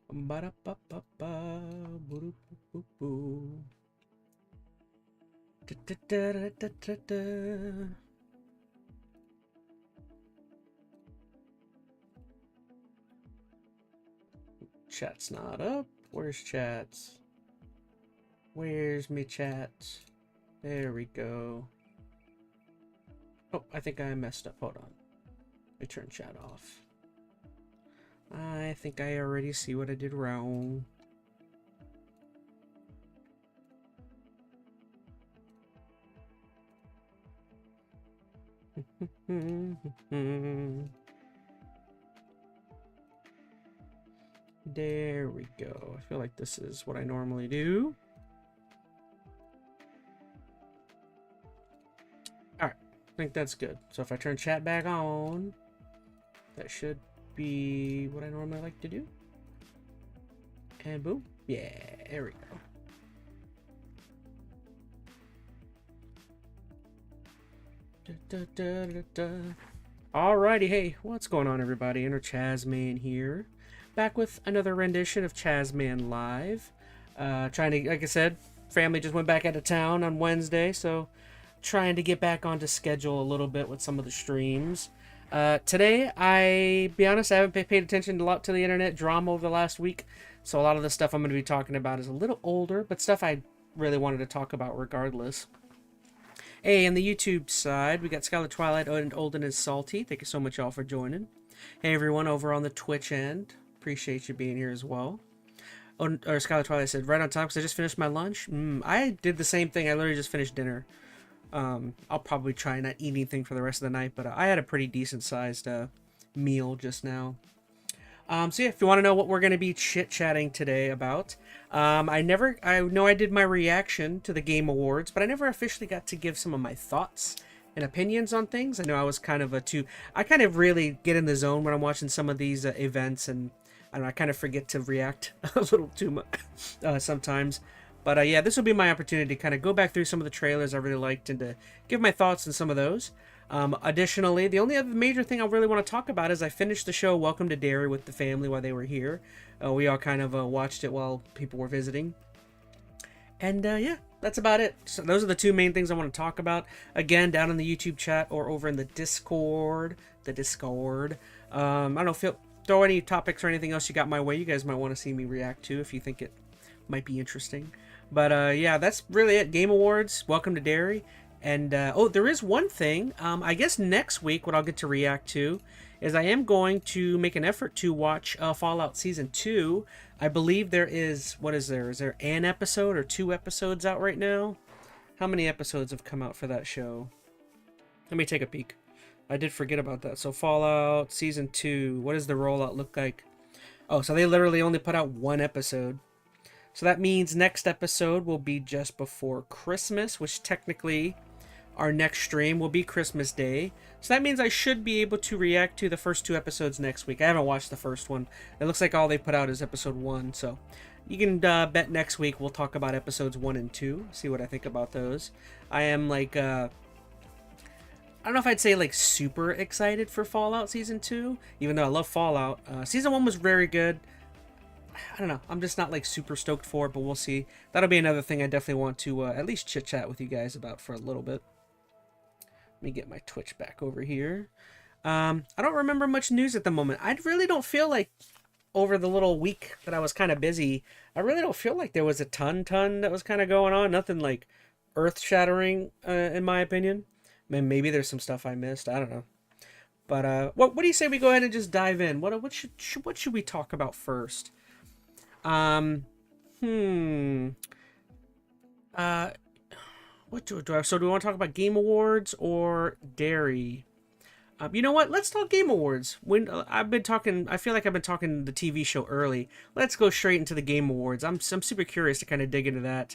Ba-da-ba-ba-ba, boo-doo-boo-boo-boo. Da-da-da-da-da-da. Chat's not up. Where's chats? Where's me chats? There we go. Oh, I think I messed up. Hold on. Let me turn chat off. I think I already see what I did wrong. There we go. I feel like this is what I normally do. Alright, I think that's good. So if I turn chat back on, that should be what I normally like to do. And boom. Yeah, there we go. Alrighty, hey, what's going on, everybody? Enter ChazmaN here. Back with another rendition of ChazmaN Live. Trying to, like I said, family just went back out of town on Wednesday, so trying to get back onto schedule a little bit with some of the streams. Today, be honest, I haven't paid attention a lot to the internet drama over the last week, so a lot of the stuff I'm going to be talking about is a little older, but stuff I really wanted to talk about regardless. Hey, on the YouTube side, we got Skylar Twilight and Olden is Salty. Thank you so much, all, for joining. Hey, everyone over on the Twitch end. Appreciate you being here as well. Oh, or Skylar Twilight said, right on time because I just finished my lunch. I did the same thing. I literally just finished dinner. I'll probably try not eat anything for the rest of the night, but I had a pretty decent-sized meal just now. So yeah, if you want to know what we're going to be chit-chatting today about, I know I did my reaction to the Game Awards, but I never officially got to give some of my thoughts and opinions on things. I know I was kind of I kind of really get in the zone when I'm watching some of these events, and I don't know, I kind of forget to react a little too much sometimes. But yeah, this will be my opportunity to kind of go back through some of the trailers I really liked and to give my thoughts on some of those. Additionally, the only other major thing I really want to talk about is I finished the show Welcome to Derry with the family while they were here. We all kind of watched it while people were visiting. And yeah, that's about it. So those are the two main things I want to talk about. Again, down in the YouTube chat or over in the Discord. I don't know, throw any topics or anything else you got my way you guys might want to see me react to if you think it might be interesting. But yeah, that's really it. Game Awards, Welcome to Derry. And, oh, there is one thing. I guess next week what I'll get to react to is I am going to make an effort to watch Fallout Season 2. I believe there is, what is there? Is there an episode or 2 episodes out right now? How many episodes have come out for that show? Let me take a peek. I did forget about that. So Fallout Season 2, what does the rollout look like? Oh, so they literally only put out 1 episode. So that means next episode will be just before Christmas, which technically our next stream will be Christmas Day. So that means I should be able to react to the first 2 episodes next week. I haven't watched the first one. It looks like all they put out is episode 1. So you can bet next week we'll talk about episodes 1 and 2. See what I think about those. I am like, I don't know if I'd say like super excited for Fallout Season 2. Even though I love Fallout. Season 1 was very good. I don't know. I'm just not like super stoked for it, but we'll see. That'll be another thing I definitely want to at least chit-chat with you guys about for a little bit. Let me get my Twitch back over here. I don't remember much news at the moment. I really don't feel like over the little week that I was kind of busy, I really don't feel like there was a ton that was kind of going on. Nothing like earth-shattering, in my opinion. I mean, maybe there's some stuff I missed. I don't know. But what do you say we go ahead and just dive in? What should we talk about first? What do I have? So do we want to talk about Game Awards or Dairy? You know what? Let's talk Game Awards. When I've been talking, I feel like I've been talking the TV show early. Let's go straight into the Game Awards. I'm super curious to kind of dig into that.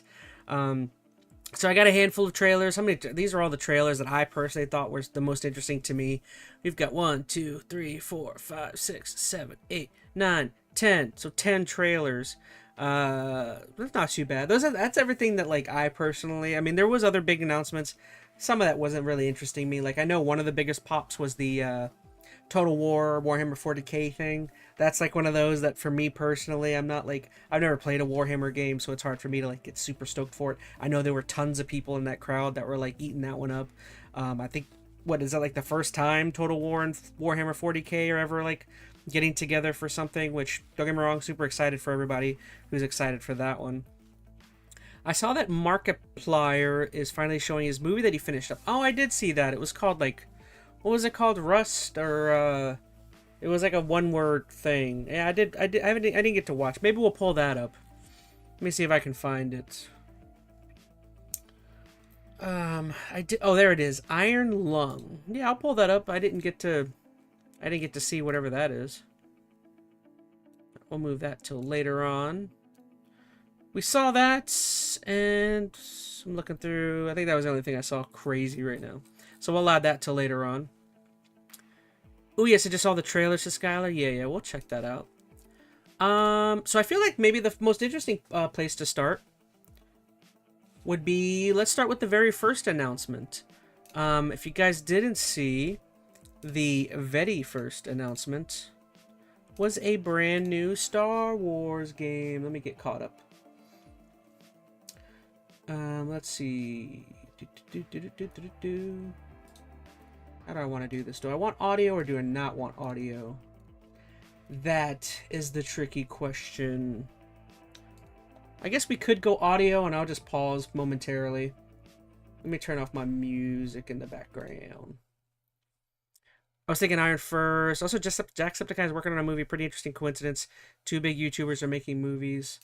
So I got a handful of trailers. These are all the trailers that I personally thought were the most interesting to me. We've got 1, 2, 3, 4, 5, 6, 7, 8, 9, 10. So 10 trailers. That's not too bad. That's everything that like I personally. I mean, there was other big announcements. Some of that wasn't really interesting me. Like I know one of the biggest pops was the Total War Warhammer 40K thing. That's like one of those that for me personally, I'm not like I've never played a Warhammer game, so it's hard for me to like get super stoked for it. I know there were tons of people in that crowd that were like eating that one up. I think what is that like the first time Total War and Warhammer 40K are ever like getting together for something, which don't get me wrong, super excited for everybody who's excited for that one. I saw that Markiplier is finally showing his movie that he finished up. Oh, I did see that. It was called like, what was it called? Rust or it was like a one-word thing. Yeah, I didn't get to watch. Maybe we'll pull that up. Let me see if I can find it. I did. Oh, there it is. Iron Lung. Yeah, I'll pull that up. I didn't get to see whatever that is. We'll move that till later on. We saw that, and I'm looking through. I think that was the only thing I saw crazy right now. So we'll add that till later on. Oh yes, I just saw the trailers to Skylar. Yeah, we'll check that out. So I feel like maybe the most interesting place to start would be, let's start with the very first announcement. If you guys didn't see, the very first announcement was a brand new Star Wars game. Let me get caught up. Let's see. How do I want to do this? Do I want audio or do I not want audio? That is the tricky question. I guess we could go audio and I'll just pause momentarily. Let me turn off my music in the background. I was thinking Iron first. Also, Jacksepticeye is working on a movie. Pretty interesting coincidence. Two big YouTubers are making movies.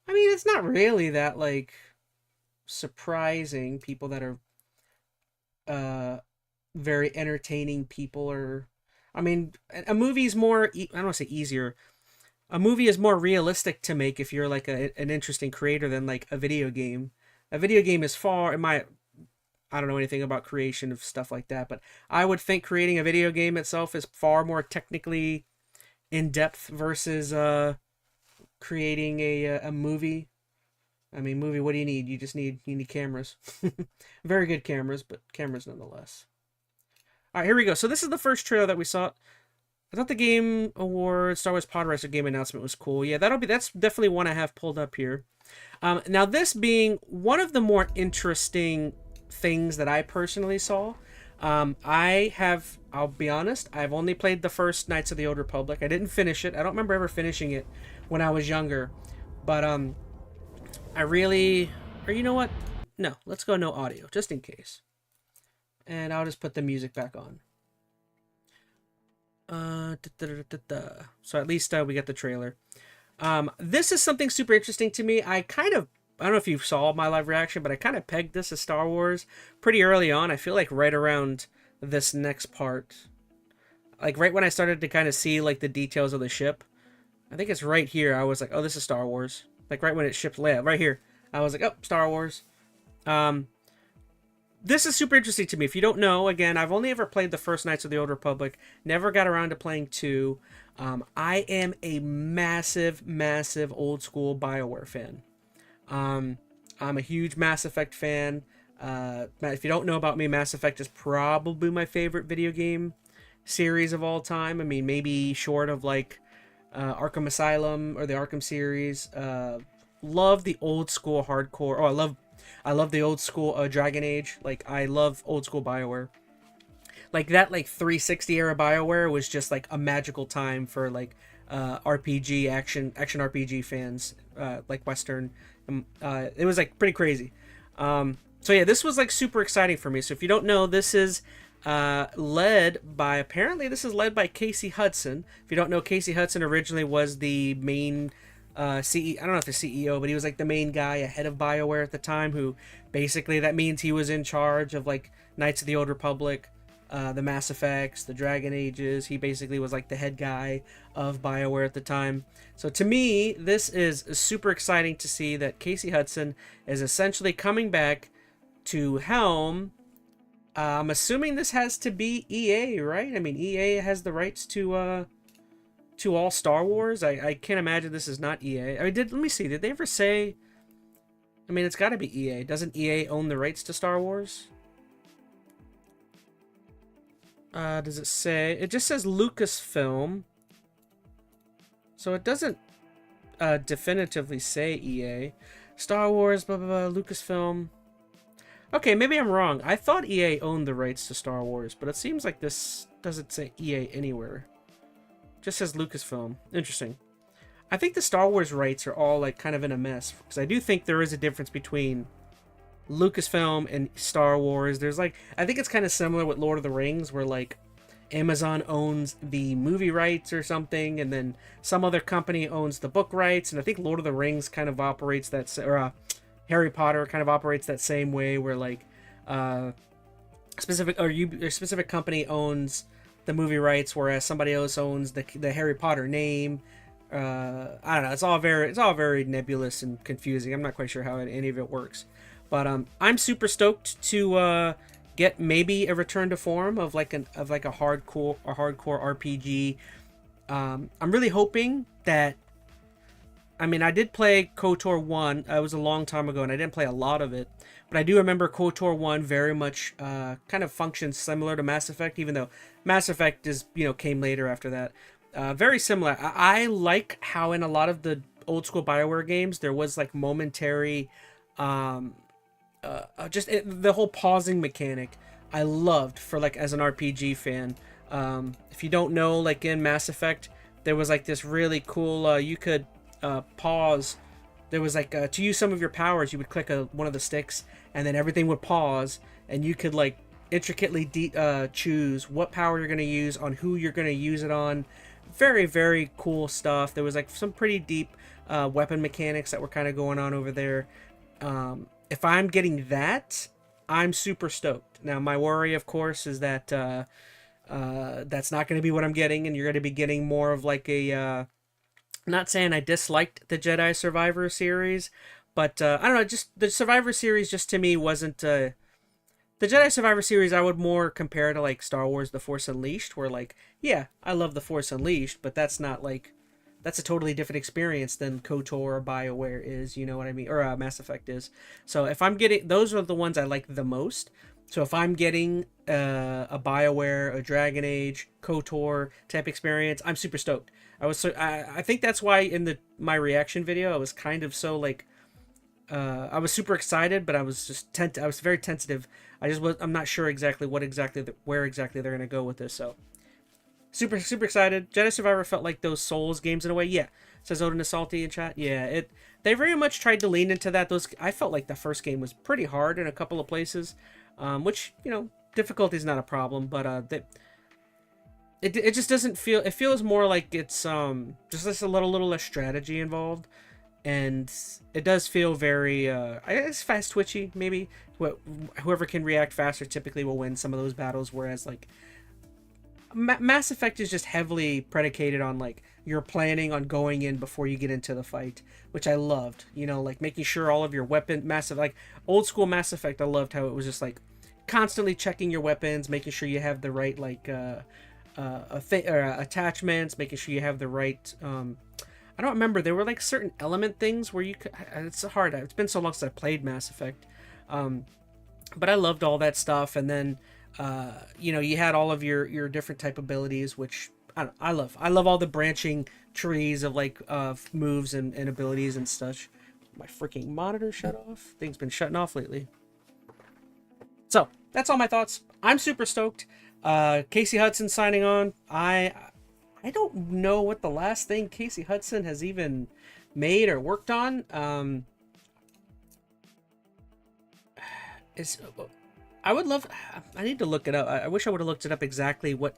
I mean, it's not really that, like, surprising. People that are very entertaining people are... I mean, a movie's more... I don't want to say easier. A movie is more realistic to make if you're, like, an interesting creator than, like, a video game. A video game is far... I don't know anything about creation of stuff like that, but I would think creating a video game itself is far more technically in-depth versus creating a movie. I mean, movie, what do you need? You need cameras. Very good cameras, but cameras nonetheless. All right, here we go. So this is the first trailer that we saw. I thought the Game Awards Star Wars Pod Racer game announcement was cool. Yeah, that's definitely one I have pulled up here. Now this being one of the more interesting things that I personally saw. I'll be honest, I've only played the first Knights of the Old Republic. I didn't finish it. I don't remember ever finishing it when I was younger. But I really... Or you know what? No, let's go no audio, just in case. And I'll just put the music back on. So at least we got the trailer. This is something super interesting to me. I don't know if you saw my live reaction, but I kind of pegged this as Star Wars pretty early on. I feel like right around this next part. Like right when I started to kind of see like the details of the ship. I think it's right here. I was like, oh, this is Star Wars. Like right when it shipped layout. Right here. I was like, oh, Star Wars. This is super interesting to me. If you don't know, again, I've only ever played the first Knights of the Old Republic. Never got around to playing 2. I am a massive, massive old school BioWare fan. I'm a huge Mass Effect fan. If you don't know about me, Mass Effect is probably my favorite video game series of all time. I mean, maybe short of like Arkham Asylum or the Arkham series. Love the old school hardcore. Oh, I love the old school Dragon Age. Like, I love old school BioWare. Like, that, like, 360 era BioWare was just, like, a magical time for, like, RPG, action RPG fans, like, Western. It was, like, pretty crazy. So, yeah, this was, like, super exciting for me. So, if you don't know, this is led by Casey Hudson. If you don't know, Casey Hudson originally was the main... CEO, I don't know if the CEO, but he was like the main guy ahead of BioWare at the time, who basically that means he was in charge of like Knights of the Old Republic, the Mass Effects, the Dragon Ages. He basically was like the head guy of BioWare at the time. So to me, this is super exciting to see that Casey Hudson is essentially coming back to helm. I'm assuming this has to be EA, right? I mean, EA has the rights to to all Star Wars. I can't imagine this is not EA. I mean, let me see. Did they ever say? I mean, it's got to be EA. Doesn't EA own the rights to Star Wars? Does it say? It just says Lucasfilm. So it doesn't definitively say EA. Star Wars, blah, blah, blah, Lucasfilm. Okay, maybe I'm wrong. I thought EA owned the rights to Star Wars, but it seems like this doesn't say EA anywhere. Just says Lucasfilm. Interesting. I think the Star Wars rights are all like kind of in a mess, because I do think there is a difference between Lucasfilm and Star Wars. There's like, I think it's kind of similar with Lord of the Rings, where like Amazon owns the movie rights or something, and then some other company owns the book rights. And I think Lord of the Rings kind of operates that, or Harry Potter kind of operates that same way, where like a specific company owns the movie rights, whereas somebody else owns the Harry Potter name. I don't know. It's all very nebulous and confusing. I'm not quite sure how any of it works, but I'm super stoked to get maybe a return to form of like a hardcore RPG. I'm really hoping that. I mean, I did play KOTOR 1. It was a long time ago, and I didn't play a lot of it. But I do remember KOTOR 1 very much kind of functions similar to Mass Effect, even though Mass Effect came later after that. Very similar. I like how in a lot of the old school BioWare games, there was like momentary, the whole pausing mechanic I loved for like as an RPG fan. If you don't know, like in Mass Effect, there was like this really cool, you could pause. There was like to use some of your powers, you would click one of the sticks, and then everything would pause, and you could like intricately choose what power you're going to use on who you're going to use it on. Very, very cool stuff. There was like some pretty deep weapon mechanics that were kind of going on over there. If I'm getting that, I'm super stoked. Now my worry, of course, is that that's not going to be what I'm getting, and you're going to be getting more of like a not saying I disliked the Jedi Survivor series, but I don't know, just the Survivor series just to me wasn't the Jedi Survivor series. I would more compare to like Star Wars The Force Unleashed, where like, yeah, I love The Force Unleashed, but that's not like, that's a totally different experience than KOTOR or BioWare is, you know what I mean, or Mass Effect is. So if I'm getting, those are the ones I like the most. So if I'm getting a BioWare, a Dragon Age, KOTOR type experience, I'm super stoked. I think that's why in my reaction video I was kind of so like I was super excited, but I was just I was very tentative. I'm not sure where exactly they're gonna go with this. So super excited. Jedi Survivor felt like those Souls games in a way. Yeah, says Odin is salty in chat. Yeah, they very much tried to lean into that. I felt like the first game was pretty hard in a couple of places, which difficulty is not a problem, but it just doesn't feel. It feels more like it's just a little less strategy involved, and it does feel very I guess fast twitchy. Maybe whoever can react faster typically will win some of those battles, whereas like Mass Effect is just heavily predicated on like you're planning on going in before you get into the fight, which I loved. Like making sure all of your like old school Mass Effect. I loved how it was just like constantly checking your weapons, making sure you have the right like attachments, making sure you have the right I don't remember, there were like certain element things where you could, it's hard, it's been so long since I played Mass Effect, but I loved all that stuff. And then you had all of your different type abilities, which I love all the branching trees of like moves and abilities and such. My freaking monitor shut off. Things been shutting off lately. So that's all my thoughts. I'm super stoked. Casey Hudson signing on. I don't know what the last thing Casey Hudson has even made or worked on. I would love. I need to look it up. I wish I would have looked it up exactly what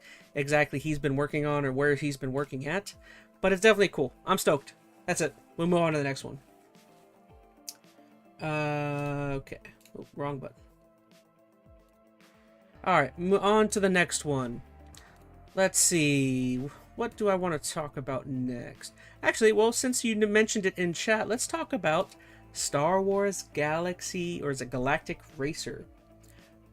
he's been working on or where he's been working at. But it's definitely cool. I'm stoked. That's it. We'll move on to the next one. Okay. Oh, wrong button. Alright, move on to the next one. Let's see. What do I want to talk about next? Actually, well, since you mentioned it in chat, let's talk about Star Wars Galaxy, or is it Galactic Racer?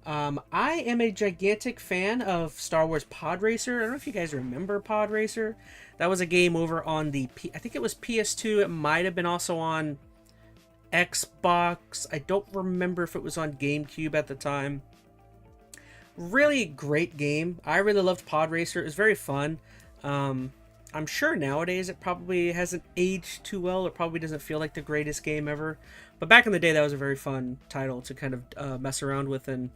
I am a gigantic fan of Star Wars Pod Racer. I don't know if you guys remember Pod Racer. That was a game over on I think it was PS2. It might have been also on Xbox. I don't remember if it was on GameCube at the time. Really great game. I really loved Pod Racer. It was very fun. I'm sure nowadays it probably hasn't aged too well. It probably doesn't feel like the greatest game ever. But back in the day, that was a very fun title to kind of mess around with. And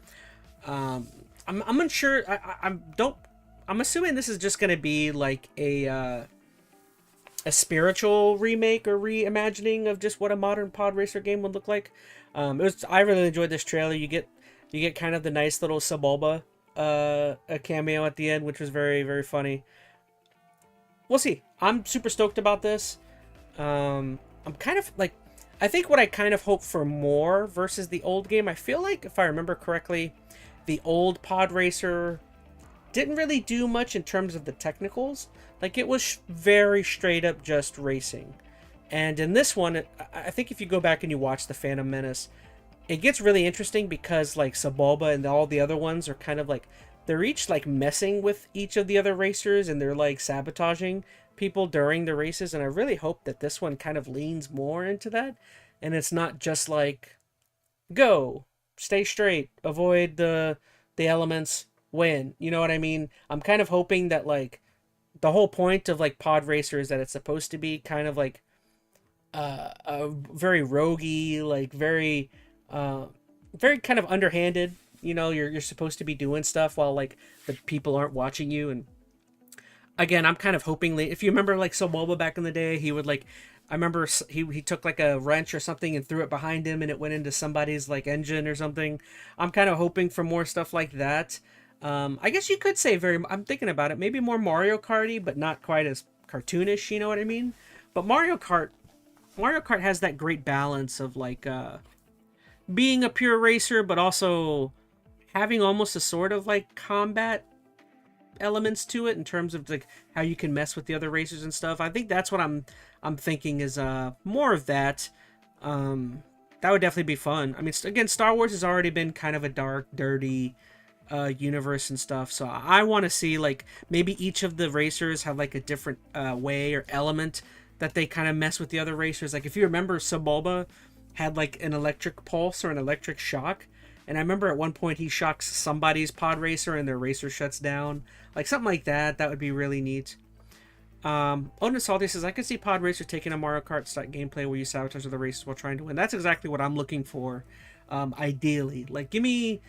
I'm unsure. I'm assuming this is just going to be like a spiritual remake or reimagining of just what a modern pod racer game would look like. I really enjoyed this trailer. You get kind of the nice little Sebulba a cameo at the end, which was very, very funny. We'll see. I'm super stoked about this. I'm kind of like, I think what I kind of hope for more versus the old game. I feel like, if I remember correctly, the old pod racer didn't really do much in terms of the technicals. Like, it was very straight up just racing. And in this one, I think if you go back and you watch The Phantom Menace, it gets really interesting because, like, Sebulba and all the other ones are kind of like, they're each like messing with each of the other racers, and they're like sabotaging people during the races. And I really hope that this one kind of leans more into that, and it's not just like, go, stay straight, avoid the elements, win. You know what I mean? I'm kind of hoping that, like, the whole point of like pod racer is that it's supposed to be kind of like a very roguey, like very kind of underhanded. You know, you're supposed to be doing stuff while like the people aren't watching you. And again, I'm kind of hoping, if you remember like Sebulba back in the day, he would like, I remember he took like a wrench or something and threw it behind him, and it went into somebody's like engine or something. I'm kind of hoping for more stuff like that. I guess you could say I'm thinking about it, maybe more Mario Karty, but not quite as cartoonish, you know what I mean? But Mario Kart has that great balance of like being a pure racer, but also having almost a sort of like combat elements to it in terms of like how you can mess with the other racers and stuff. I think that's what I'm thinking is more of that. That would definitely be fun. I mean, again, Star Wars has already been kind of a dark, dirty universe and stuff, so I want to see like maybe each of the racers have like a different way or element that they kind of mess with the other racers. Like, if you remember, Sebulba had like an electric pulse or an electric shock, and I remember at one point he shocks somebody's pod racer and their racer shuts down. Like something like that. That would be really neat. Odin Salty says, I could see pod racer taking a Mario Kart style gameplay where you sabotage the races while trying to win. That's exactly what I'm looking for. Ideally, like give me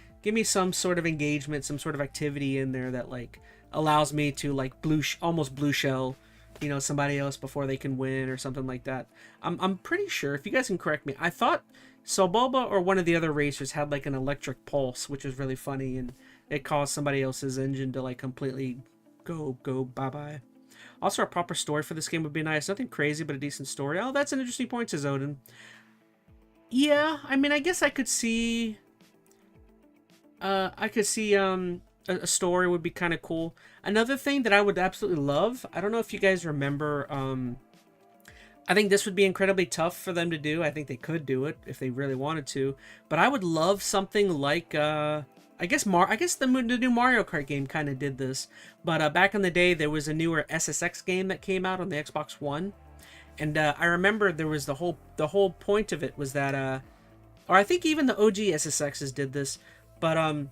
some sort of engagement, some sort of activity in there that like allows me to like almost blue shell, you know, somebody else before they can win or something like that. I'm pretty sure, if you guys can correct me, I thought Sebulba or one of the other racers had like an electric pulse, which was really funny, and it caused somebody else's engine to like completely go bye-bye. Also, a proper story for this game would be nice. Nothing crazy, but a decent story. Oh, that's an interesting point, says Odin. Yeah, I mean, I guess I could see a story would be kind of cool. Another thing that I would absolutely love, I don't know if you guys remember, I think this would be incredibly tough for them to do. I think they could do it if they really wanted to, but I would love something like I guess the new Mario Kart game kind of did this, but back in the day there was a newer SSX game that came out on the Xbox One, and I remember there was the whole point of it was that or I think even the OG SSXs did this, but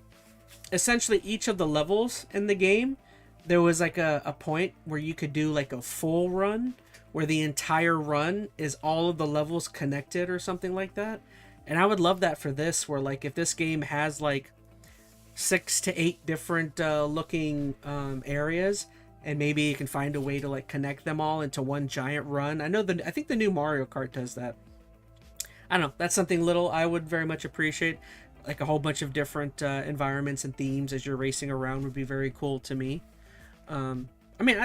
essentially each of the levels in the game, there was like a point where you could do like a full run where the entire run is all of the levels connected or something like that. And I would love that for this, where like if this game has like 6 to 8 different looking areas, and maybe you can find a way to like connect them all into one giant run. I think the new Mario Kart does that. I don't know, that's something little I would very much appreciate. Like a whole bunch of different environments and themes as you're racing around would be very cool to me. I mean,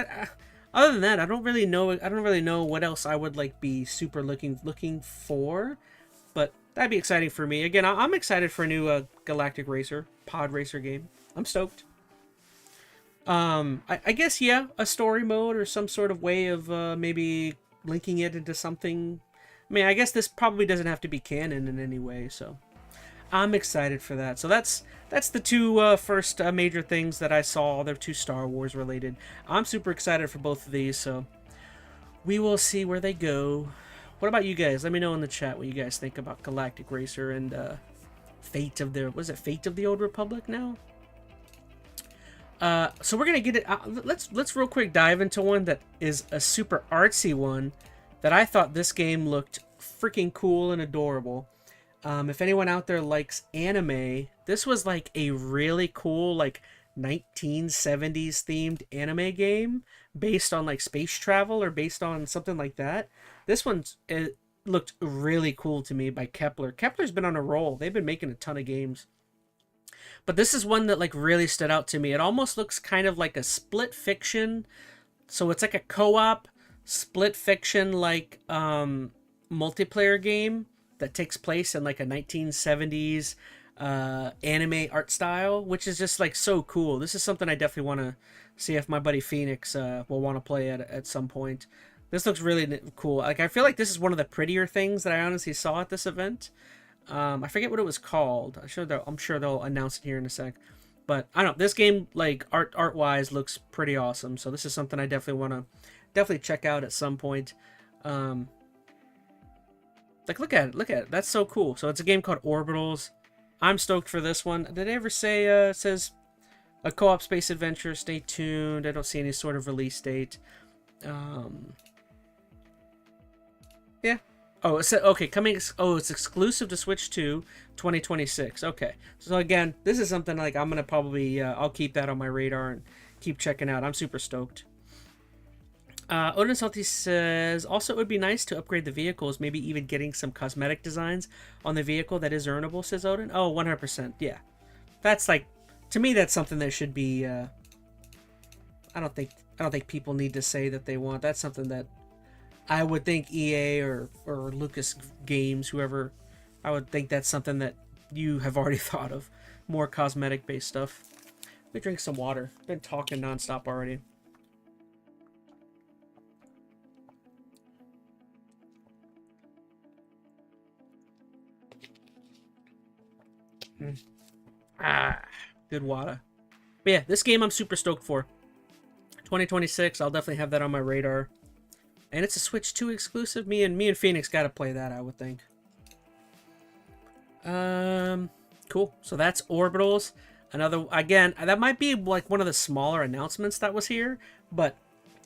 other than that, I don't really know what else I would like be super looking for, but that'd be exciting for me. Again, I'm excited for a new Galactic Racer pod racer game. I'm stoked. I guess, yeah, a story mode or some sort of way of maybe linking it into something. I mean, I guess this probably doesn't have to be canon in any way, so I'm excited for that. So that's the two first major things that I saw. They're two Star Wars related. I'm super excited for both of these, so we will see where they go. What about you guys? Let me know in the chat what you guys think about Galactic Racer and Fate of the... Was it Fate of the Old Republic now? So we're gonna get it. Let's real quick dive into one that is a super artsy one that I thought this game looked freaking cool and adorable. If anyone out there likes anime, this was like a really cool like 1970s themed anime game based on like space travel or based on something like that. This one's it looked really cool to me by Kepler. Kepler's been on a roll. They've been making a ton of games. But this is one that like really stood out to me. It almost looks kind of like a split fiction. So it's like a co-op split fiction like multiplayer game that takes place in like a 1970s anime art style, which is just like so cool. This is something I definitely want to see if my buddy Phoenix will want to play at some point. This looks really cool. Like I feel like this is one of the prettier things that I honestly saw at this event. I forget what it was called. I'm sure they'll announce it here in a sec. But I don't know. This game, like art wise, looks pretty awesome. So this is something I definitely want to check out at some point. Like look at it. That's so cool. So it's a game called Orbitals. I'm stoked for this one. Did they ever say it says a co-op space adventure? Stay tuned. I don't see any sort of release date. Yeah. Oh, it's okay. Coming. Oh, it's exclusive to Switch 2, 2026. Okay. So again, this is something like I'm gonna probably I'll keep that on my radar and keep checking out. I'm super stoked. Odin Salty says also it would be nice to upgrade the vehicles, maybe even getting some cosmetic designs on the vehicle that is earnable. Says Odin. Oh, 100%. Yeah, that's like to me that's something that should be. I don't think people need to say that they want. That's something that I would think EA or Lucas Games, whoever, I would think that's something that you have already thought of. More cosmetic-based stuff. Let me drink some water. Been talking nonstop already. Good water. But yeah, this game I'm super stoked for. 2026, I'll definitely have that on my radar. And it's a Switch 2 exclusive. Me and Phoenix gotta play that, I would think. Cool. So that's Orbitals. Another, again, that might be like one of the smaller announcements that was here, but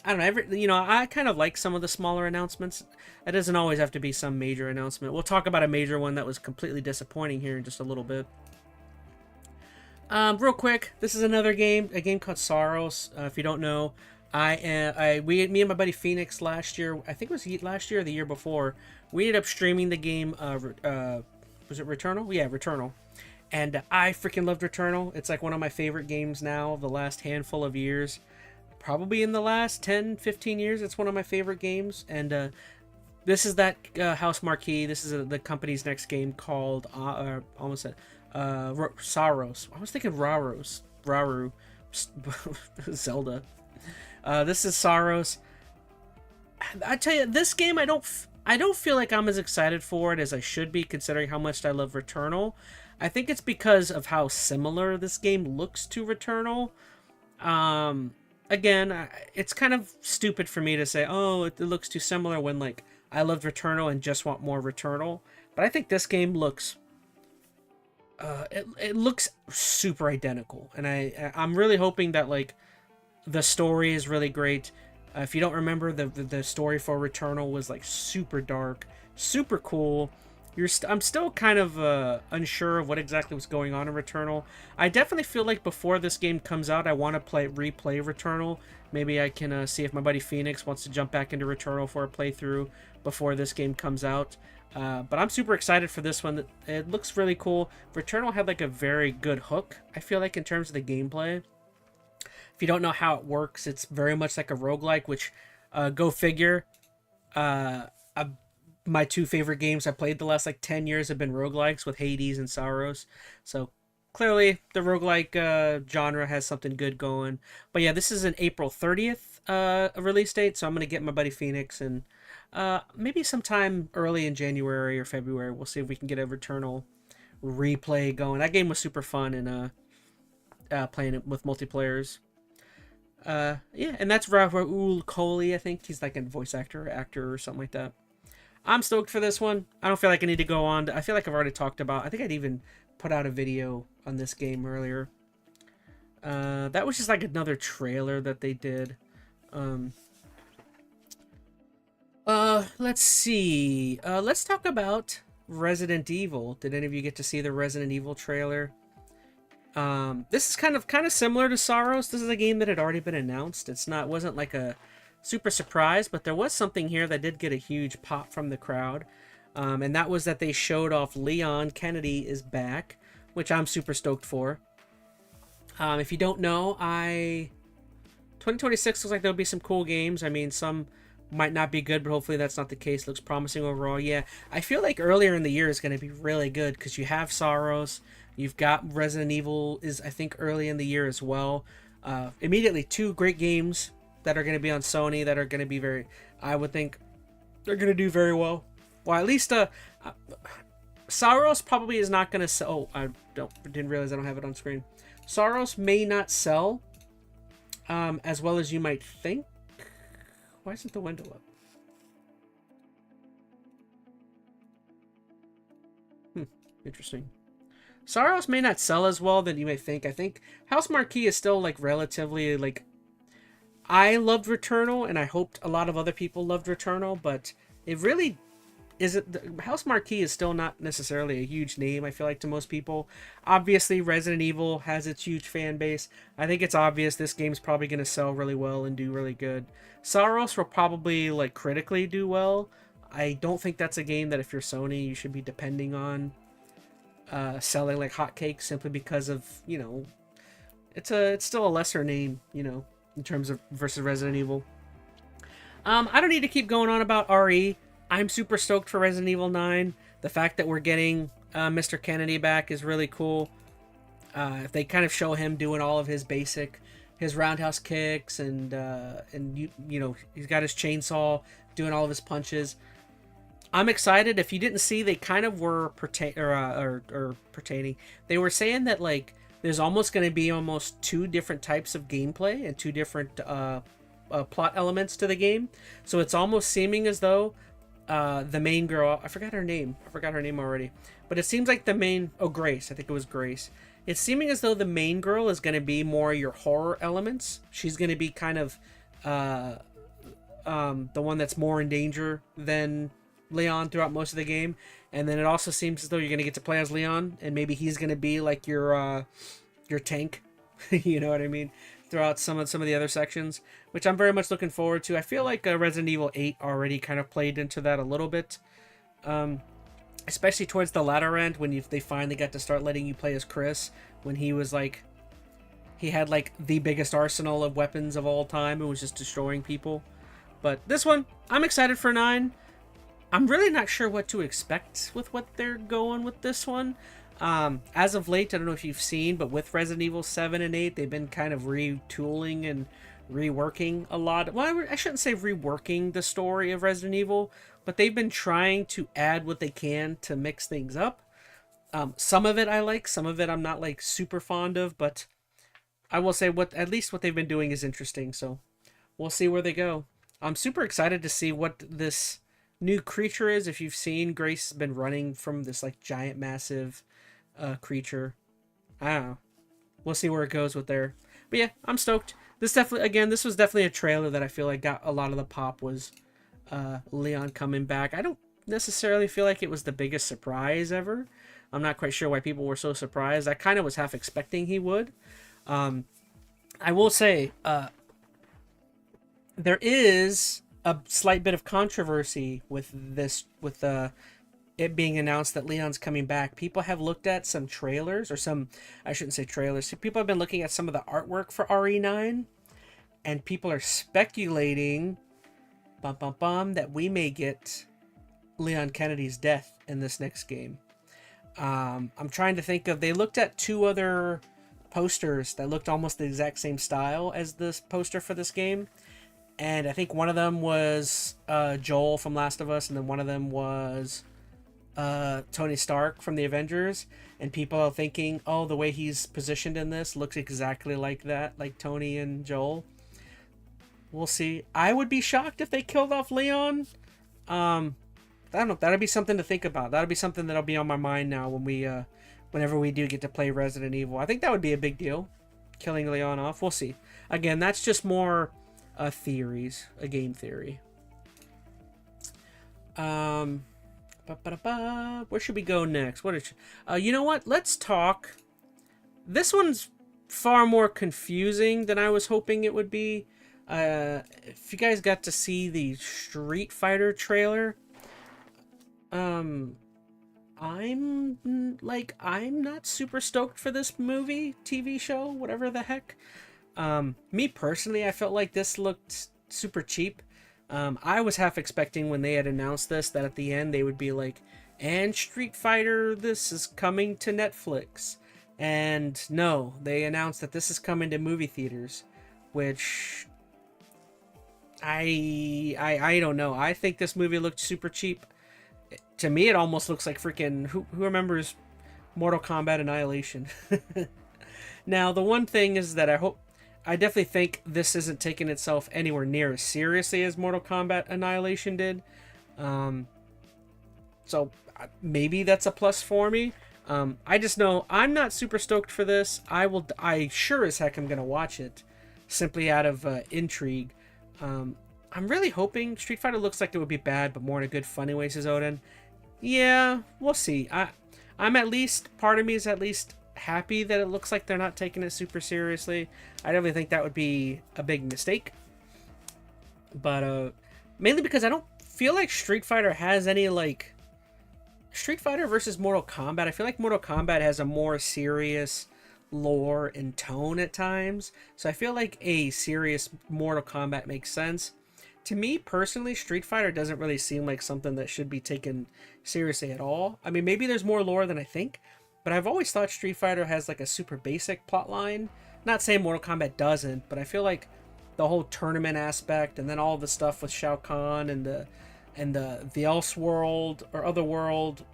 I don't know. I kind of like some of the smaller announcements. It doesn't always have to be some major announcement. We'll talk about a major one that was completely disappointing here in just a little bit. Real quick, this is another game, a game called SORUS. If you don't know, me and my buddy Phoenix last year, I think it was last year or the year before, we ended up streaming the game, was it Returnal? Yeah, Returnal. And I freaking loved Returnal. It's like one of my favorite games now, the last handful of years. Probably in the last 10, 15 years, it's one of my favorite games. And this is that House Marquee. This is the company's next game called, almost said, SORUS. I was thinking Raru. Zelda. This is SORUS. I tell you, this game I don't feel like I'm as excited for it as I should be, considering how much I love Returnal. I think it's because of how similar this game looks to Returnal. Again, it's kind of stupid for me to say, oh, it looks too similar when like I loved Returnal and just want more Returnal. But I think this game looks it looks super identical, and I'm really hoping that like the story is really great. If you don't remember, the story for Returnal was like super dark, super cool. I'm still kind of unsure of what exactly was going on in Returnal. I definitely feel like before this game comes out, I want to replay Returnal. Maybe I can see if my buddy Phoenix wants to jump back into Returnal for a playthrough before this game comes out. But I'm super excited for this one. It looks really cool. Returnal had like a very good hook, I feel like, in terms of the gameplay. If you don't know how it works, it's very much like a roguelike, which, go figure, my two favorite games I played the last like 10 years have been roguelikes with Hades and SORUS. So clearly the roguelike genre has something good going. But yeah, this is an April 30th release date, so I'm going to get my buddy Phoenix and maybe sometime early in January or February, we'll see if we can get a Returnal replay going. That game was super fun, and playing it with multiplayers. Yeah, and that's Raul Coley. I think he's like a voice actor or something like that. I'm stoked for this one. I don't feel like I need to go on. I feel like I've already talked about. I think I'd even put out a video on this game earlier. That was just like another trailer that they did. Let's see. Let's talk about Resident Evil. Did any of you get to see the Resident Evil trailer? This is kind of similar to SORUS. This is a game that had already been announced. Wasn't like a super surprise, but there was something here that did get a huge pop from the crowd. And that was that they showed off Leon Kennedy is back, which I'm super stoked for. If you don't know, 2026 looks like there'll be some cool games. I mean, some might not be good, but hopefully that's not the case. Looks promising overall. Yeah, I feel like earlier in the year is going to be really good because you have SORUS, you've got Resident Evil is I think early in the year as well. Immediately two great games that are going to be on Sony that are going to be I would think they're going to do very well. Well, at least SORUS probably is not going to sell. Oh, didn't realize I don't have it on screen. SORUS may not sell as well as you might think. Why isn't the window up? Interesting. SORUS may not sell as well than you may think. I think House Marquee is still like relatively like. I loved Returnal, and I hoped a lot of other people loved Returnal, but it really isn't. House Marquee is still not necessarily a huge name, I feel like, to most people. Obviously, Resident Evil has its huge fan base. I think it's obvious this game's probably going to sell really well and do really good. SORUS will probably, like, critically do well. I don't think that's a game that if you're Sony, you should be depending on selling like hotcakes simply because of, you know, it's still a lesser name, you know, in terms of versus Resident Evil. I don't need to keep going on about RE. I'm super stoked for Resident Evil 9. The fact that we're getting Mr. Kennedy back is really cool. If they kind of show him doing all of his roundhouse kicks and you know, he's got his chainsaw doing all of his punches. I'm excited. If you didn't see, they kind of were pertaining. They were saying that like there's almost going to be almost two different types of gameplay and two different plot elements to the game. So it's almost seeming as though the main girl, I forgot her name already, but it seems like Grace, I think it was Grace. It's seeming as though the main girl is going to be more your horror elements. She's going to be kind of the one that's more in danger than Leon throughout most of the game. And then it also seems as though you're going to get to play as Leon, and maybe he's going to be like your tank, you know what I mean, throughout some of the other sections, which I'm very much looking forward to. I feel like Resident Evil 8 already kind of played into that a little bit, especially towards the latter end when they finally got to start letting you play as Chris, when he was like, he had like the biggest arsenal of weapons of all time and was just destroying people. But this one, I'm excited for 9. I'm really not sure what to expect with what they're going with this one. As of late, I don't know if you've seen, but with Resident Evil 7 and 8, they've been kind of retooling and reworking a lot. Well, I shouldn't say reworking the story of Resident Evil, but they've been trying to add what they can to mix things up. Some of it I like, some of it I'm not like super fond of, but I will say at least what they've been doing is interesting, so we'll see where they go. I'm super excited to see what this new creature is. If you've seen, Grace has been running from this like giant massive creature. I don't know, we'll see where it goes with there, but yeah, I'm stoked. This was definitely a trailer that I feel like got a lot of the pop, was Leon coming back. I don't necessarily feel like it was the biggest surprise ever. I'm not quite sure why people were so surprised. I kind of was half expecting he would. I will say there is a slight bit of controversy with this, with it being announced that Leon's coming back. People have looked at some trailers, or I shouldn't say trailers. People have been looking at some of the artwork for RE9, and people are speculating, that we may get Leon Kennedy's death in this next game. I'm trying to think of, they looked at 2 other posters that looked almost the exact same style as this poster for this game. And I think one of them was Joel from Last of Us, and then one of them was Tony Stark from the Avengers, and people are thinking, oh, the way he's positioned in this looks exactly like that, like Tony and Joel. We'll see. I would be shocked if they killed off Leon. Um, I don't know. That'll be something to think about. That'll be something that'll be on my mind now when whenever we do get to play Resident Evil. I think that would be a big deal, killing Leon off. We'll see. Again, that's just more theories, a game theory. Where should we go next? You know what? Let's talk. This one's far more confusing than I was hoping it would be. If you guys got to see the Street Fighter trailer, I'm not super stoked for this movie, TV show, whatever the heck. Me personally, I felt like this looked super cheap. I was half expecting when they had announced this that at the end they would be like, and Street Fighter, this is coming to Netflix. And no, they announced that this is coming to movie theaters, which I don't know. I think this movie looked super cheap. To me, it almost looks like freaking who remembers Mortal Kombat Annihilation. Now, the one thing is that I definitely think this isn't taking itself anywhere near as seriously as Mortal Kombat Annihilation did. So maybe that's a plus for me. I just know I'm not super stoked for this. I sure as heck am gonna watch it, simply out of intrigue. I'm really hoping Street Fighter looks like it would be bad, but more in a good, funny way, says Odin. Yeah, we'll see. I'm at least, part of me is at least happy that it looks like they're not taking it super seriously. I definitely think that would be a big mistake. But mainly because I don't feel like Street Fighter has any, like, Street Fighter versus Mortal Kombat. I feel like Mortal Kombat has a more serious lore and tone at times. So I feel like a serious Mortal Kombat makes sense. To me, personally, Street Fighter doesn't really seem like something that should be taken seriously at all. I mean, maybe there's more lore than I think, but I've always thought Street Fighter has like a super basic plot line. Not saying Mortal Kombat doesn't, but I feel like the whole tournament aspect and then all the stuff with Shao Kahn and the else world or other world,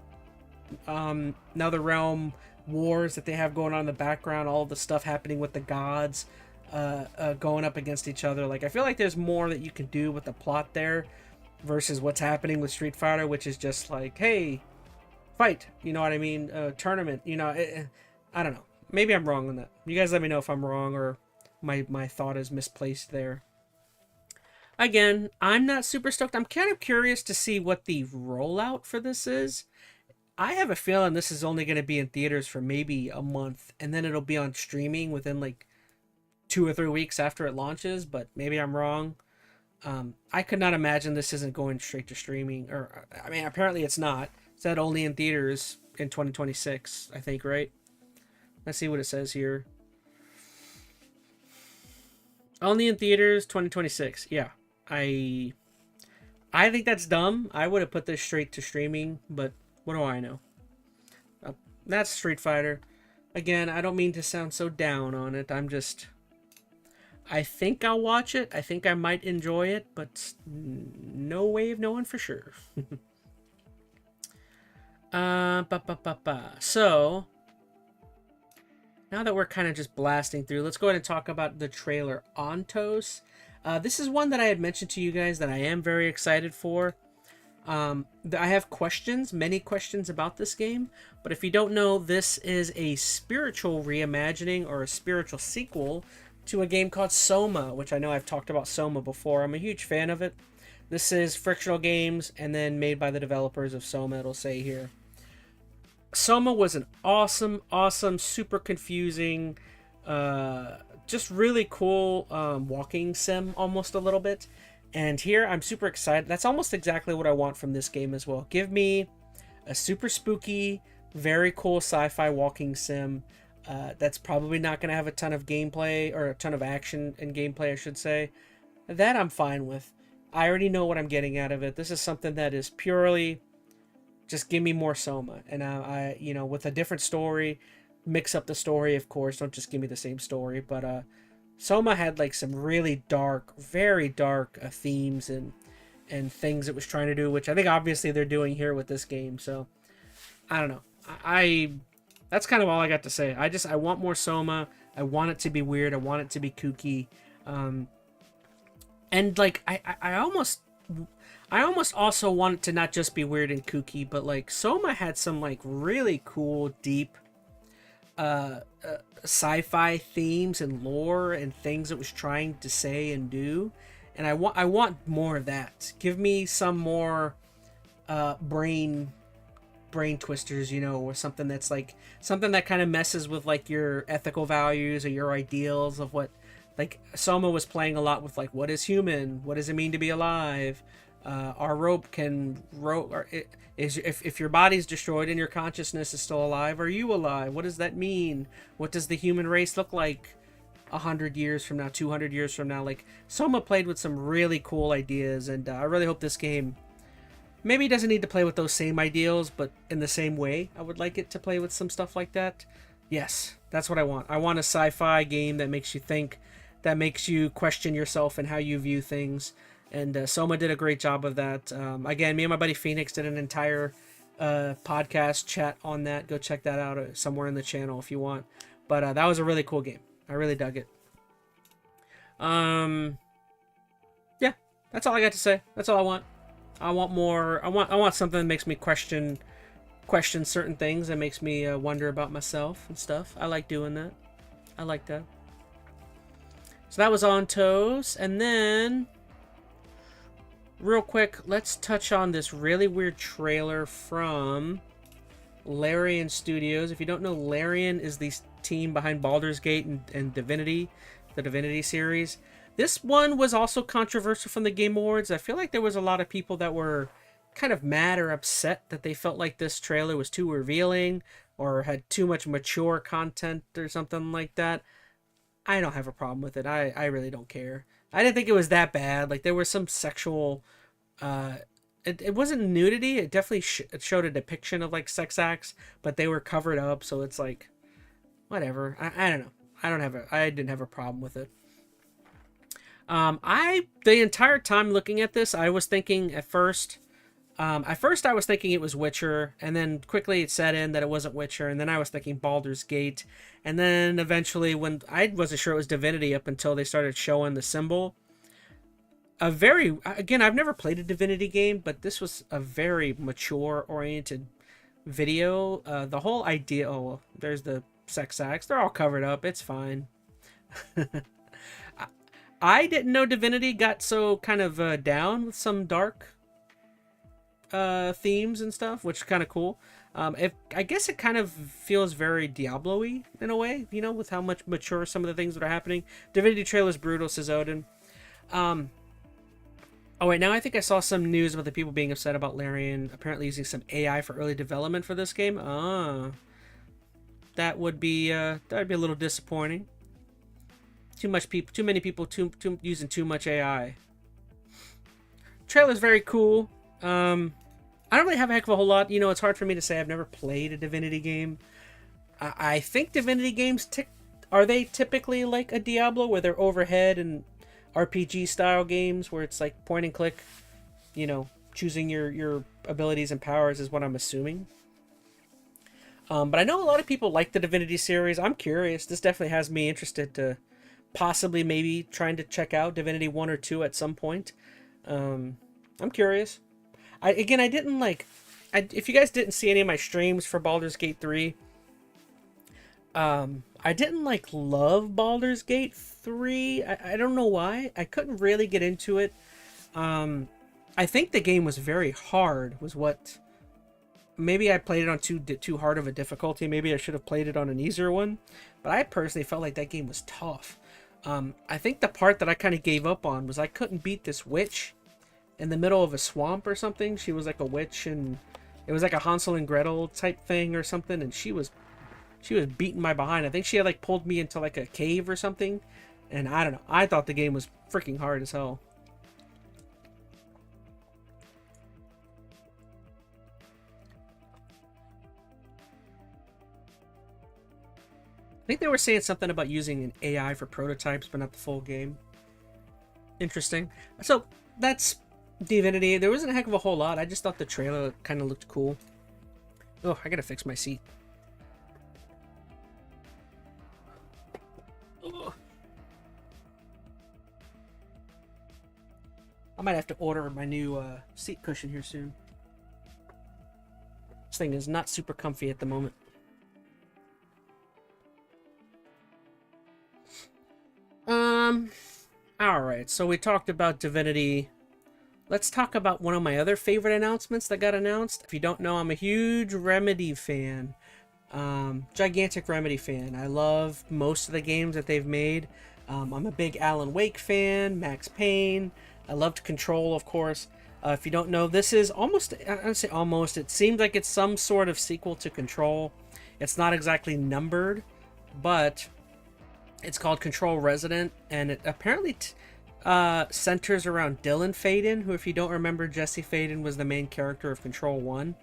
another realm wars that they have going on in the background, all the stuff happening with the gods going up against each other. Like, I feel like there's more that you can do with the plot there versus what's happening with Street Fighter, which is just like, hey, fight, you know what I mean? Tournament, you know. I don't know. Maybe I'm wrong on that. You guys let me know if I'm wrong or my thought is misplaced there. Again, I'm not super stoked. I'm kind of curious to see what the rollout for this is. I have a feeling this is only going to be in theaters for maybe a month, and then it'll be on streaming within like 2 or 3 weeks after it launches, but maybe I'm wrong. I could not imagine this isn't going straight to streaming, or I mean, apparently it's not. It said only in theaters in 2026, I think, right? Let's see what it says here. Only in theaters 2026. Yeah. I think that's dumb. I would have put this straight to streaming, but what do I know? That's Street Fighter. Again, I don't mean to sound so down on it. I think I'll watch it. I think I might enjoy it, but no way of knowing for sure. So, now that we're kind of just blasting through, let's go ahead and talk about the trailer Ontos. This is one that I had mentioned to you guys that I am very excited for. I have questions, many questions about this game, but if you don't know, this is a spiritual reimagining or a spiritual sequel to a game called Soma, which I know I've talked about Soma before. I'm a huge fan of it. This is Frictional Games and then made by the developers of Soma, it'll say here. Soma was an awesome, super confusing, just really cool walking sim almost a little bit. And here I'm super excited. That's almost exactly what I want from this game as well. Give me a super spooky, very cool sci-fi walking sim that's probably not going to have a ton of gameplay or a ton of action and gameplay, I should say. That I'm fine with. I already know what I'm getting out of it. This is something that is purely just give me more Soma. And I you know, with a different story, mix up the story, of course. Don't just give me the same story. But Soma had like some really dark, very dark themes and things it was trying to do, which I think obviously they're doing here with this game. So I don't know. I that's kind of all I got to say. I want more Soma. I want it to be weird. I want it to be kooky. Um, and like I almost also want it to not just be weird and kooky, but like Soma had some like really cool, deep sci-fi themes and lore and things it was trying to say and do, and I want more of that. Give me some more brain twisters, you know, or something that's like something that kind of messes with like your ethical values or your ideals of what, like Soma was playing a lot with like what is human, what does it mean to be alive, our rope can rope or it, is if your body's destroyed and your consciousness is still alive, are you alive? What does that mean? What does the human race look like 100 years from now, 200 years from now? Like Soma played with some really cool ideas, and I really hope this game maybe doesn't need to play with those same ideals, but in the same way I would like it to play with some stuff like that. Yes, that's what I want. I want a sci-fi game that makes you think, that makes you question yourself and how you view things. And Soma did a great job of that. Again, me and my buddy Phoenix did an entire podcast chat on that. Go check that out somewhere in the channel if you want. But that was a really cool game. I really dug it. Yeah, that's all I got to say. That's all I want. I want more. I want something that makes me question certain things, that makes me wonder about myself and stuff. I like doing that. I like that. So that was On Toes, and then real quick, let's touch on this really weird trailer from Larian Studios. If you don't know, Larian is the team behind Baldur's Gate and Divinity, the Divinity series. This one was also controversial from the Game Awards. I feel like there was a lot of people that were kind of mad or upset that they felt like this trailer was too revealing or had too much mature content or something like that. I don't have a problem with it. I really don't care. I didn't think it was that bad. Like there was some sexual it wasn't nudity. It definitely it showed a depiction of like sex acts, but they were covered up, so it's like whatever. I don't know. I didn't have a problem with it. The entire time looking at this, I was thinking at first I was thinking it was Witcher, and then quickly it set in that it wasn't Witcher, and then I was thinking Baldur's Gate, and then eventually when I wasn't sure it was Divinity up until they started showing the symbol. Again, I've never played a Divinity game, but this was a very mature oriented video. The whole idea, oh, there's the sex acts, they're all covered up, it's fine. I didn't know Divinity got so kind of down with some dark themes and stuff, which is kind of cool. I guess it kind of feels very Diablo-y in a way, you know, with how much mature some of the things that are happening. Divinity trailer's brutal, says Odin. Oh wait, now I think I saw some news about the people being upset about Larian apparently using some AI for early development for this game. That would be a little disappointing. Too many people using too much AI. Trailer's very cool. I don't really have a heck of a whole lot. You know, it's hard for me to say. I've never played a Divinity game. I think Divinity games are they typically like a Diablo, where they're overhead and RPG style games where it's like point and click, you know, choosing your abilities and powers is what I'm assuming. But I know a lot of people like the Divinity series. I'm curious. This definitely has me interested to possibly maybe trying to check out Divinity 1 or 2 at some point. I'm curious. If you guys didn't see any of my streams for Baldur's Gate 3, I didn't love Baldur's Gate 3. I don't know why. I couldn't really get into it. I think the game was very hard, was what... Maybe I played it on too hard of a difficulty. Maybe I should have played it on an easier one. But I personally felt like that game was tough. I think the part that I kind of gave up on was I couldn't beat this witch in the middle of a swamp or something. She was like a witch, and it was like a Hansel and Gretel type thing or something, and she was beating my behind. I think she had pulled me into a cave or something, and I don't know. I thought the game was freaking hard as hell. I think they were saying something about using an AI for prototypes, but not the full game. Interesting. So that's Divinity. There wasn't a heck of a whole lot. I just thought the trailer kind of looked cool. Oh, I gotta fix my seat. Ugh. I might have to order my new seat cushion here soon. This thing is not super comfy at the moment. Alright, so we talked about Divinity. Let's talk about one of my other favorite announcements that got announced. If you don't know, I'm a huge Remedy fan. Gigantic Remedy fan. I love most of the games that they've made. I'm a big Alan Wake fan, Max Payne. I loved Control, of course. If you don't know, this is almost, I say almost, it seems like it's some sort of sequel to Control. It's not exactly numbered, but it's called Control Resident, and it apparently centers around Dylan Faden, who, if you don't remember, Jesse Faden was the main character of Control 1.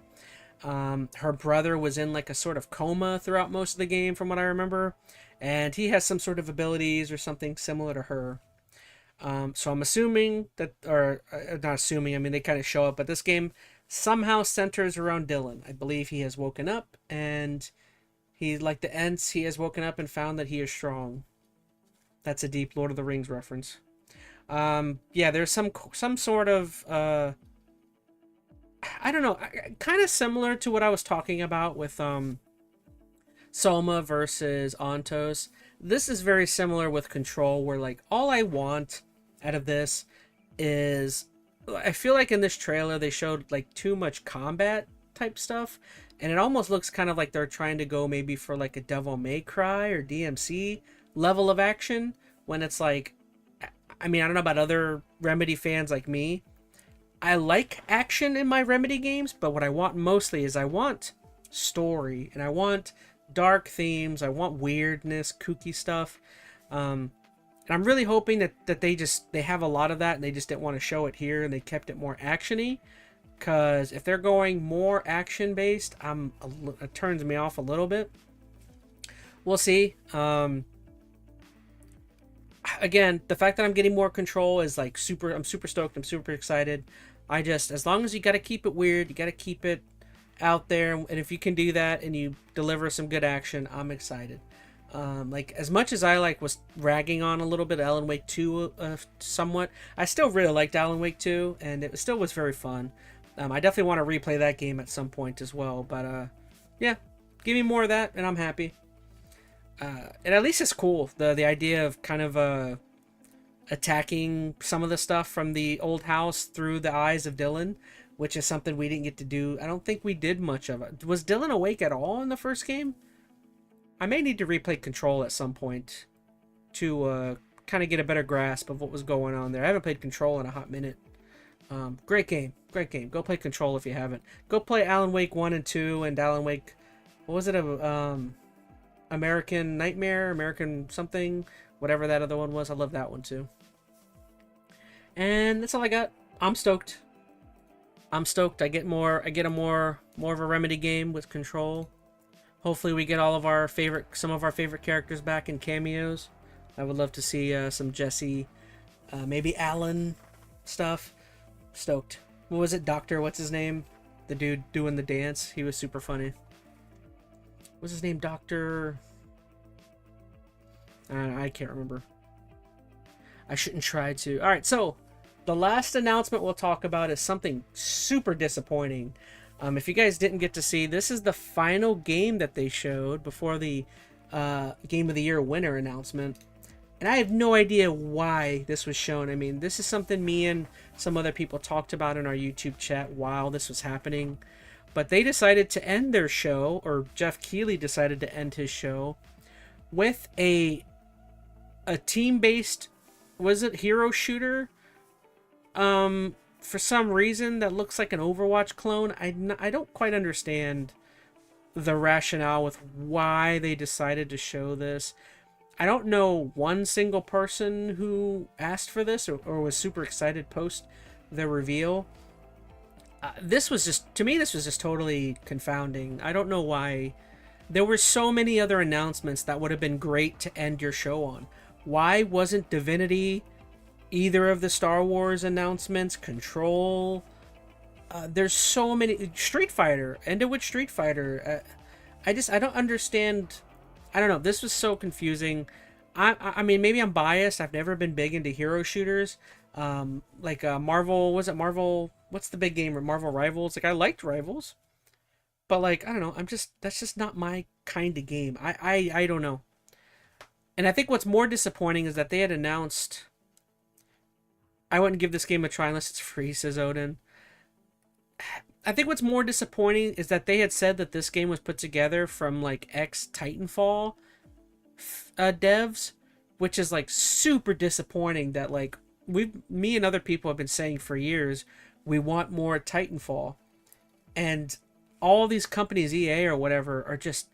Her brother was in like a sort of coma throughout most of the game, from what I remember, and he has some sort of abilities or something similar to her. So I'm assuming that, or not assuming, I mean, they kind of show up, but this game somehow centers around Dylan. I believe he has woken up, and he, like the Ents, he has woken up and found that he is strong. That's a deep Lord of the Rings reference. Yeah, there's some sort of, I don't know, kind of similar to what I was talking about with, Soma versus Ontos. This is very similar with Control, where, like, all I want out of this is, I feel like in this trailer they showed, like, too much combat type stuff, and it almost looks kind of like they're trying to go maybe for, like, a Devil May Cry or DMC level of action, when it's like, I mean, I don't know about other Remedy fans like me. I like action in my Remedy games, but what I want mostly is I want story, and I want dark themes, I want weirdness, kooky stuff. And I'm really hoping that they have a lot of that, and they just didn't want to show it here, and they kept it more action-y. Because if they're going more action-based, it turns me off a little bit. We'll see. Again, the fact that I'm getting more Control is like I'm super stoked. I'm super excited. As long as you got to keep it weird, you got to keep it out there, and if you can do that and you deliver some good action, I'm excited. Like, as much as I was ragging on a little bit Alan Wake 2 somewhat, I still really liked Alan Wake 2, and it still was very fun. I definitely want to replay that game at some point as well, but yeah, give me more of that and I'm happy. And at least it's cool, the idea of kind of attacking some of the stuff from the old house through the eyes of Dylan, which is something we didn't get to do. I don't think we did much of it. Was Dylan awake at all in the first game? I may need to replay Control at some point to kind of get a better grasp of what was going on there. I haven't played Control in a hot minute. Great game. Great game. Go play Control if you haven't. Go play Alan Wake 1 and 2 and Alan Wake... What was it? American Nightmare? American something? Whatever that other one was. I love that one too. And that's all I got. I'm stoked. I'm stoked. I get a more of a Remedy game with Control. Hopefully we get some of our favorite characters back in cameos. I would love to see some Jesse, maybe Alan stuff. Stoked. What was it? Doctor, what's his name? The dude doing the dance. He was super funny. What's his name? Doctor... I can't remember. I shouldn't try to. Alright, so the last announcement we'll talk about is something super disappointing. If you guys didn't get to see, this is the final game that they showed before the Game of the Year winner announcement. And I have no idea why this was shown. I mean, this is something me and some other people talked about in our YouTube chat while this was happening. But they decided to end their show, or Jeff Keighley decided to end his show, with a team-based, was it hero shooter? For some reason that looks like an Overwatch clone. I don't quite understand the rationale with why they decided to show this. I don't know one single person who asked for this or was super excited post the reveal. This was just, to me, this was just totally confounding. I don't know why. There were so many other announcements that would have been great to end your show on. Why wasn't Divinity, either of the Star Wars announcements, Control, There's so many Street Fighter, ended with Street Fighter. I don't understand. I don't know. This was so confusing. I mean, maybe I'm biased. I've never been big into hero shooters. Like Marvel, was it Marvel? What's the big game? Marvel Rivals. Like I liked Rivals, but like I don't know. That's just not my kind of game. I don't know. And I think what's more disappointing is that they had announced. I wouldn't give this game a try unless it's free, says Odin. I think what's more disappointing is that they had said that this game was put together from like ex-Titanfall devs, which is like super disappointing. That like me and other people have been saying for years, we want more Titanfall, and all these companies, EA or whatever, are just,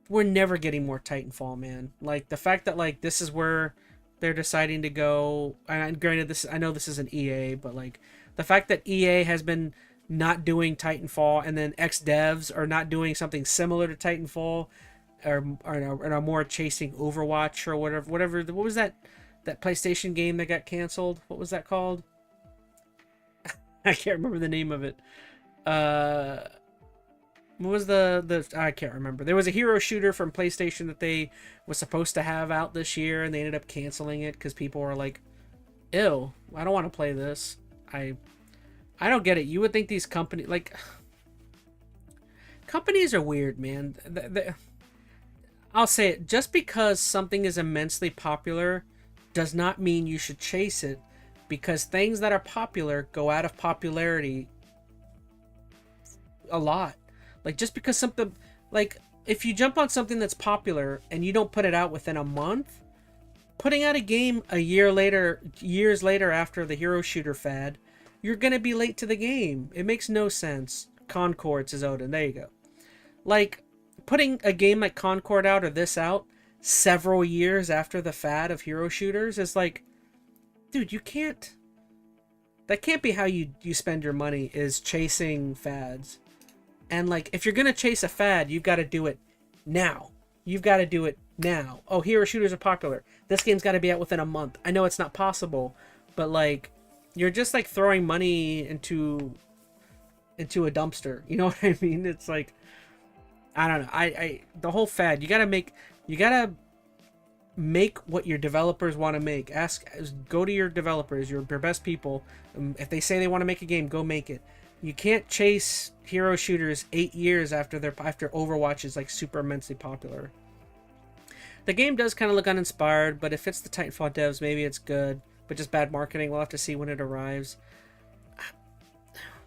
we're never getting more Titanfall, man. Like the fact that like this is where they're deciding to go, and granted this, I know this isn't EA, but like the fact that EA has been not doing Titanfall, and then ex-devs are not doing something similar to Titanfall, or are more chasing Overwatch or whatever. What was that PlayStation game that got canceled? What was that called? I can't remember the name of it. What was the I can't remember. There was a hero shooter from PlayStation that they was supposed to have out this year, and they ended up canceling it because people were like, ew, I don't want to play this. I don't get it. You would think these companies, like, companies are weird, man. I'll say it. Just because something is immensely popular does not mean you should chase it, because things that are popular go out of popularity a lot. Like, just because something, like, if you jump on something that's popular and you don't put it out within a month, putting out a game a year later, years later after the hero shooter fad, you're going to be late to the game. It makes no sense. Concord, says Odin. There you go. Like, putting a game like Concord out or this out several years after the fad of hero shooters is like, dude, you can't, that can't be how you spend your money, is chasing fads. And like, if you're going to chase a fad, you've got to do it now. You've got to do it now. Oh, hero shooters are popular. This game's got to be out within a month. I know it's not possible, but like, you're just like throwing money into a dumpster. You know what I mean? It's like, I don't know. The whole fad, you got to make what your developers want to make. Go to your developers, your best people. If they say they want to make a game, go make it. You can't chase hero shooters 8 years after Overwatch is like super immensely popular. The game does kind of look uninspired, but if it's the Titanfall devs, maybe it's good, but just bad marketing. We'll have to see when it arrives.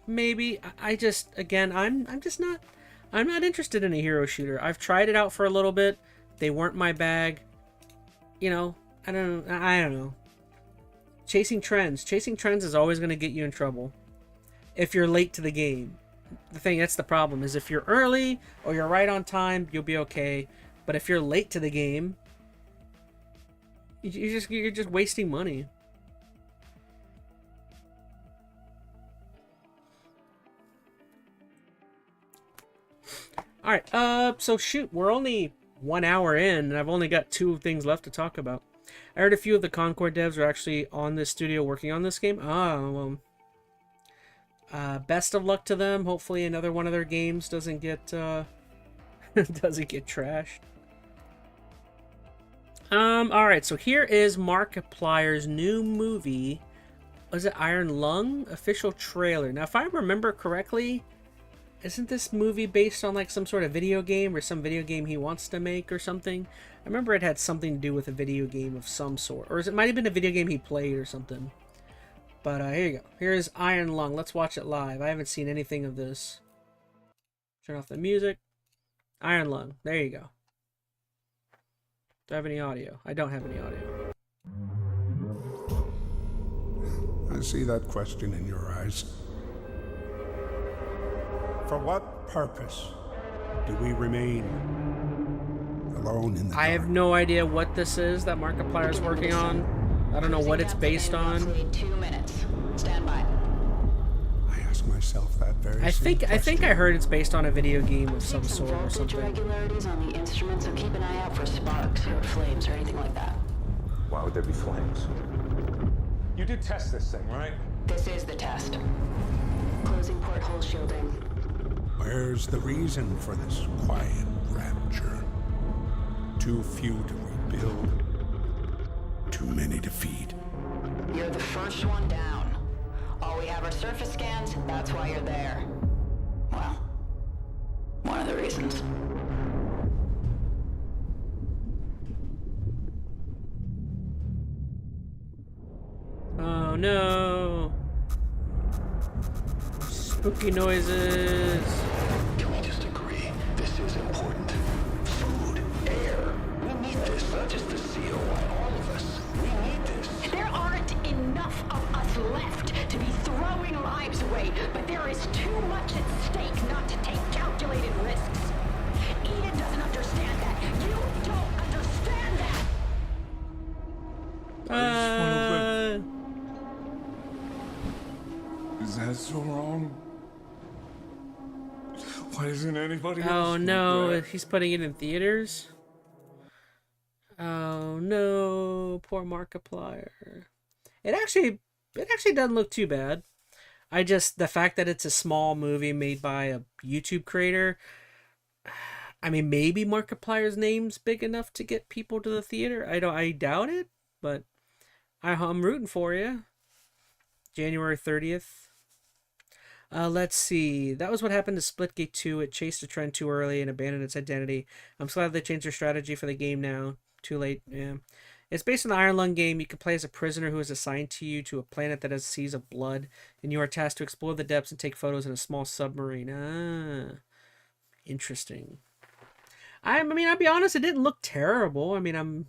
Maybe. I'm not interested in a hero shooter. I've tried it out for a little bit. They weren't my bag. You know, I don't know. Chasing trends is always going to get you in trouble if you're late to the game. That's the problem, is if you're early or you're right on time, you'll be okay. But if you're late to the game, you're just wasting money. All right, so shoot, we're only 1 hour in, and I've only got 2 things left to talk about. I heard a few of the Concord devs are actually on this studio working on this game. Best of luck to them. Hopefully another one of their games doesn't get trashed. Alright, so here is Markiplier's new movie. Was it Iron Lung? Official trailer. Now, if I remember correctly, isn't this movie based on like some sort of video game, or some video game he wants to make or something? I remember it had something to do with a video game of some sort. Or it might have been a video game he played or something. But here you go. Here's Iron Lung. Let's watch it live. I haven't seen anything of this. Turn off the music. Iron Lung. There you go. Do I have any audio? I don't have any audio. I see that question in your eyes. For what purpose do we remain alone in the dark? I have no idea what this is that Markiplier is working on. I don't know what it's based on. 2 minutes. Stand by. I ask myself that very I think I heard it's based on a video game of some sort or Voltage something. irregularities on the instrument, so keep an eye out for sparks or flames or anything like that. Why would there be flames? You did test this thing, right? This is the test. Closing porthole shielding. Where's the reason for this quiet rapture? Too few to rebuild, too many to feed. You're the first one down. All we have are surface scans, that's why you're there. Well, one of the reasons. Oh no! Spooky noises! Can we just agree this is important? Food, air. We need this, not just the COI, all of us. We need this. There aren't enough of us left to be throwing lives away, but there is too much at stake not to take calculated risks. Eden doesn't understand that. You don't understand that. Is that so wrong? Why isn't anybody else? Oh do no, that? he's putting it in theaters? Oh no, poor Markiplier. It actually doesn't look too bad. The fact that it's a small movie made by a YouTube creator, I mean, maybe Markiplier's name's big enough to get people to the theater. I doubt it, but I'm rooting for you. January 30th. Let's see. That was what happened to Splitgate 2. It chased a trend too early and abandoned its identity. I'm so glad they changed their strategy for the game now. Too late. Yeah. It's based on the Iron Lung game. You can play as a prisoner who is assigned to you to a planet that has seas of blood, and you are tasked to explore the depths and take photos in a small submarine. Ah, interesting. I mean, I'll be honest, it didn't look terrible. I mean,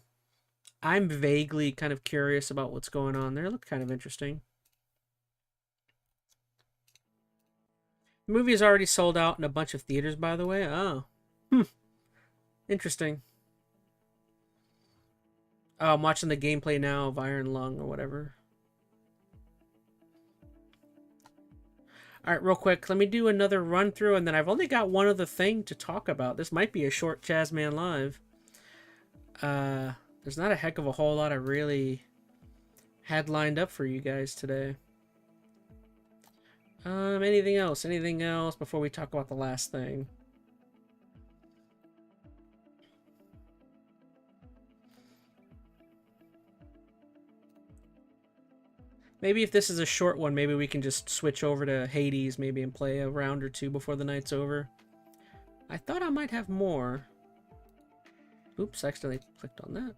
I'm vaguely kind of curious about what's going on there. It looked kind of interesting. The movie is already sold out in a bunch of theaters, by the way. Oh. Interesting. Oh, I'm watching the gameplay now of Iron Lung or whatever. Alright, real quick. Let me do another run through, and then I've only got one other thing to talk about. This might be a short ChazmaN Live. There's not a heck of a whole lot I really had lined up for you guys today. Anything else? Anything else before we talk about the last thing? Maybe if this is a short one, maybe we can just switch over to Hades maybe and play a round or two before the night's over. I thought I might have more. Oops, I accidentally clicked on that.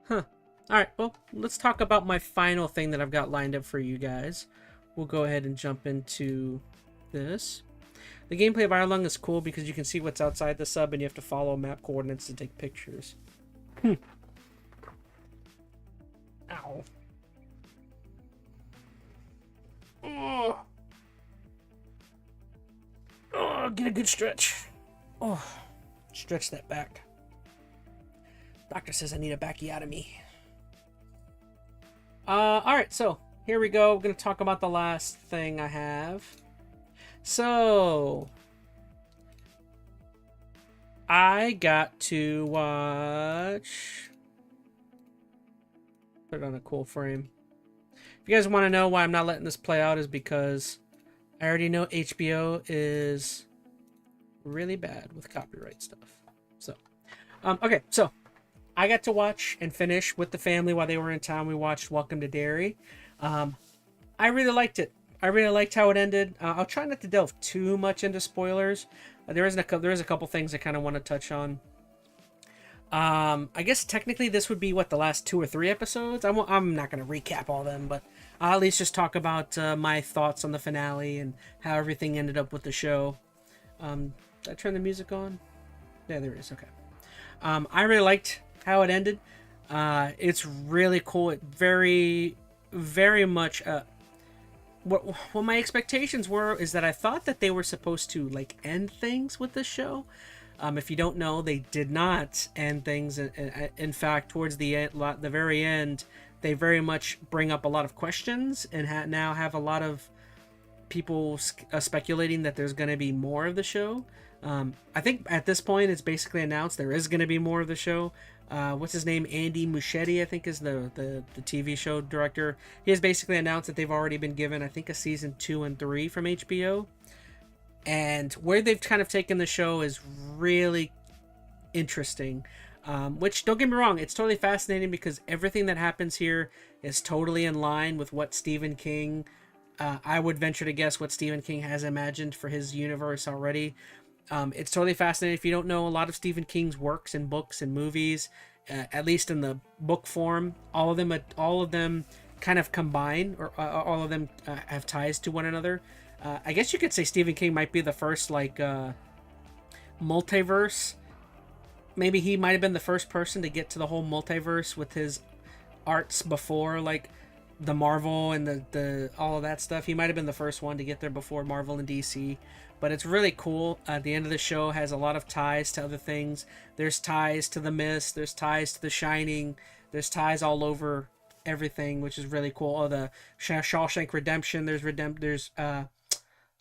Huh. Alright, well, let's talk about my final thing that I've got lined up for you guys. We'll go ahead and jump into this. The gameplay of Iron Lung is cool because you can see what's outside the sub and you have to follow map coordinates to take pictures. Ow. Oh. Oh, get a good stretch. Oh, stretch that back. Doctor says I need a backiotomy. Alright, so here we go. We're going to talk about the last thing I have. So, I got to watch... Put it on a cool frame. If you guys want to know why I'm not letting this play out is because I already know HBO is really bad with copyright stuff. So, okay, so I got to watch and finish with the family while they were in town. We watched Welcome to Derry. I really liked it. I really liked how it ended. I'll try not to delve too much into spoilers. There is a couple things I kind of want to touch on. I guess technically this would be the last 2 or 3 episodes. I'm not going to recap all of them, but I'll at least just talk about my thoughts on the finale and how everything ended up with the show. Did I turn the music on? Yeah, there it is. Okay. I really liked how it ended. It's really cool. It very, very much. What my expectations were is that I thought that they were supposed to end things with this show. If you don't know, they did not end things. In fact, towards the very end, they very much bring up a lot of questions and now have a lot of people speculating that there's going to be more of the show. I think at this point it's basically announced there is going to be more of the show. what's his name? Andy Muschietti, I think, is the TV show director. He has basically announced that they've already been given, I think, a season 2 and 3 from HBO. And where they've kind of taken the show is really interesting. Which, don't get me wrong, it's totally fascinating because everything that happens here is totally in line with what Stephen King, I would venture to guess what Stephen King has imagined for his universe already. It's totally fascinating. If you don't know a lot of Stephen King's works and books and movies, at least in the book form, all of them kind of combine, or all of them have ties to one another. I guess you could say Stephen King might be the first multiverse. Maybe he might have been the first person to get to the whole multiverse with his arts before like the Marvel and the all of that stuff. He might have been the first one to get there before Marvel and DC. But it's really cool. The end of the show has a lot of ties to other things. There's ties to The Mist. There's ties to The Shining. There's ties all over everything, which is really cool. Oh, the Shawshank Redemption. There's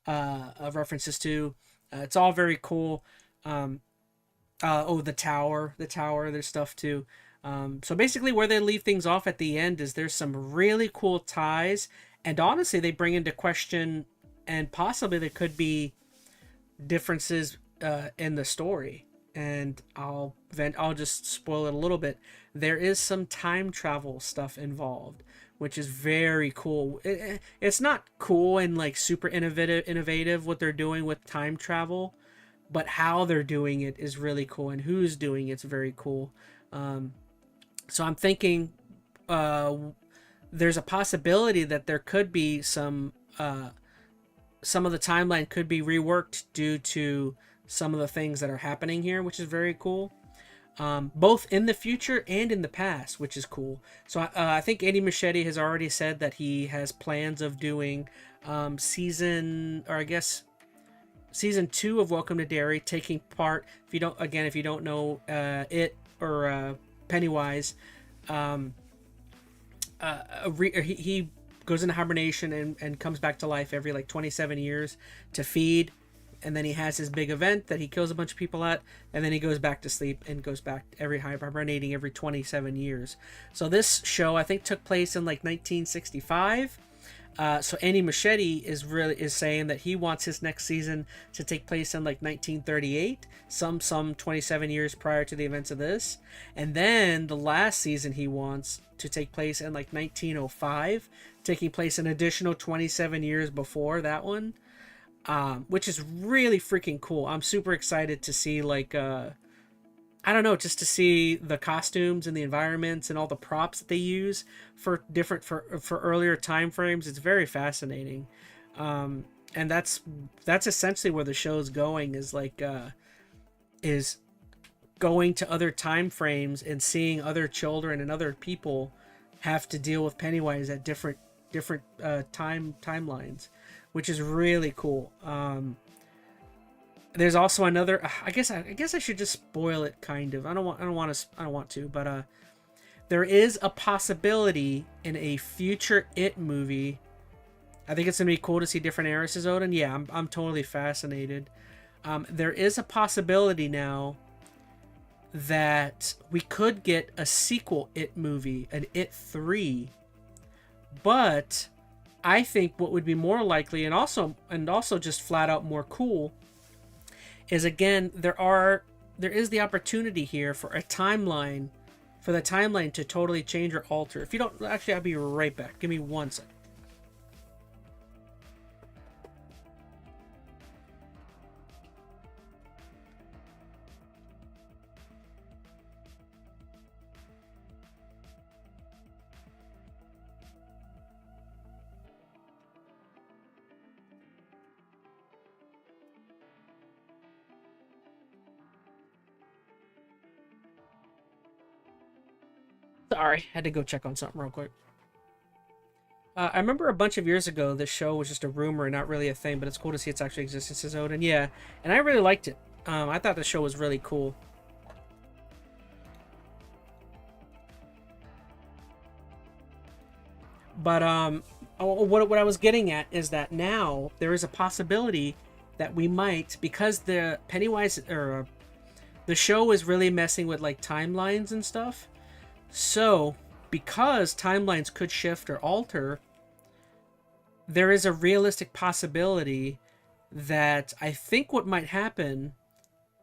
references to. It's all very cool. The Tower. There's stuff too. So basically, where they leave things off at the end is there's some really cool ties, and honestly, they bring into question, and possibly there could be differences in the story. And I'll just spoil it a little bit. There is some time travel stuff involved, which is very cool. It's not cool and like super innovative what they're doing with time travel, but how they're doing it is really cool, and who's doing it's very cool. So I'm thinking there's a possibility that there could be some of the timeline could be reworked due to some of the things that are happening here, which is very cool. Both in the future and in the past, which is cool. So I think Andy Muschietti has already said that he has plans of doing season 2 of Welcome to Derry, taking part. If you don't know it or Pennywise, he goes into hibernation and comes back to life every like 27 years to feed, and then he has his big event that he kills a bunch of people at, and then he goes back to sleep and goes back hibernating every 27 years. So this show I think took place in like 1965. So Andy Muschietti is saying that he wants his next season to take place in like 1938, some 27 years prior to the events of this, and then the last season he wants to take place in like 1905, taking place an additional 27 years before that one, which is really freaking cool. I'm super excited to see I don't know, just to see the costumes and the environments and all the props that they use for earlier time frames. It's very fascinating. And that's essentially where the show's going, is going to other time frames and seeing other children and other people have to deal with Pennywise at different timelines, which is really cool. There's also another. I guess I should just spoil it, kind of. I don't want to. But there is a possibility in a future It movie. I think it's gonna be cool to see different Erises, Odin. Yeah, I'm totally fascinated. There is a possibility now that we could get a sequel It movie, an It 3. But I think what would be more likely, and also just flat out more cool, is again there is the opportunity here for the timeline to totally change or alter. If you don't, actually, I'll be right back. Give me 1 second. Sorry, had to go check on something real quick. I remember a bunch of years ago, this show was just a rumor and not really a thing, but it's cool to see its actual existence, says Odin. Yeah, and I really liked it. I thought the show was really cool. But what I was getting at is that now there is a possibility that we might, because the Pennywise, or the show is really messing with like timelines and stuff. So because timelines could shift or alter, there is a realistic possibility that I think what might happen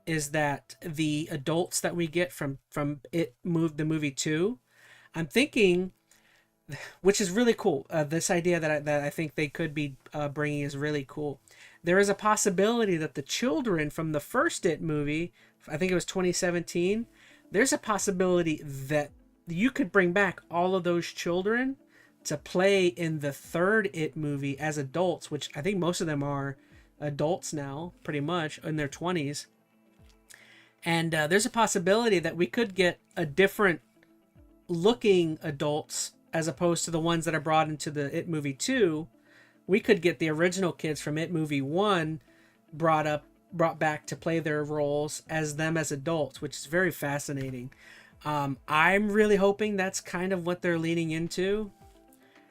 is that the adults that we get from the movie 2, I'm thinking, which is really cool. This idea that I think they could be bringing is really cool. There is a possibility that the children from the first It movie, I think it was 2017, there's a possibility that you could bring back all of those children to play in the third It movie as adults, which I think most of them are adults now, pretty much in their 20s. And there's a possibility that we could get a different looking adults as opposed to the ones that are brought into the It movie 2. We could get the original kids from It movie 1 brought back to play their roles as them as adults, which is very fascinating. I'm really hoping that's kind of what they're leaning into.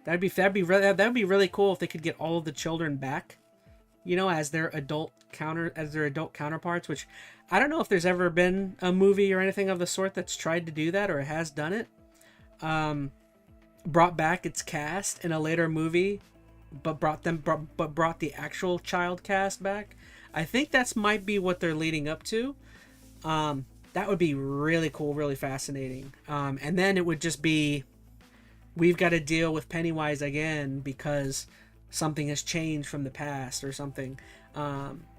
That'd be really cool if they could get all of the children back, you know, as their adult counterparts, which I don't know if there's ever been a movie or anything of the sort that's tried to do that or has done it. Brought back its cast in a later movie, but brought the actual child cast back. I think that's might be what they're leading up to. That would be really cool, really fascinating. And then it would just be, we've got to deal with Pennywise again because something has changed from the past or something.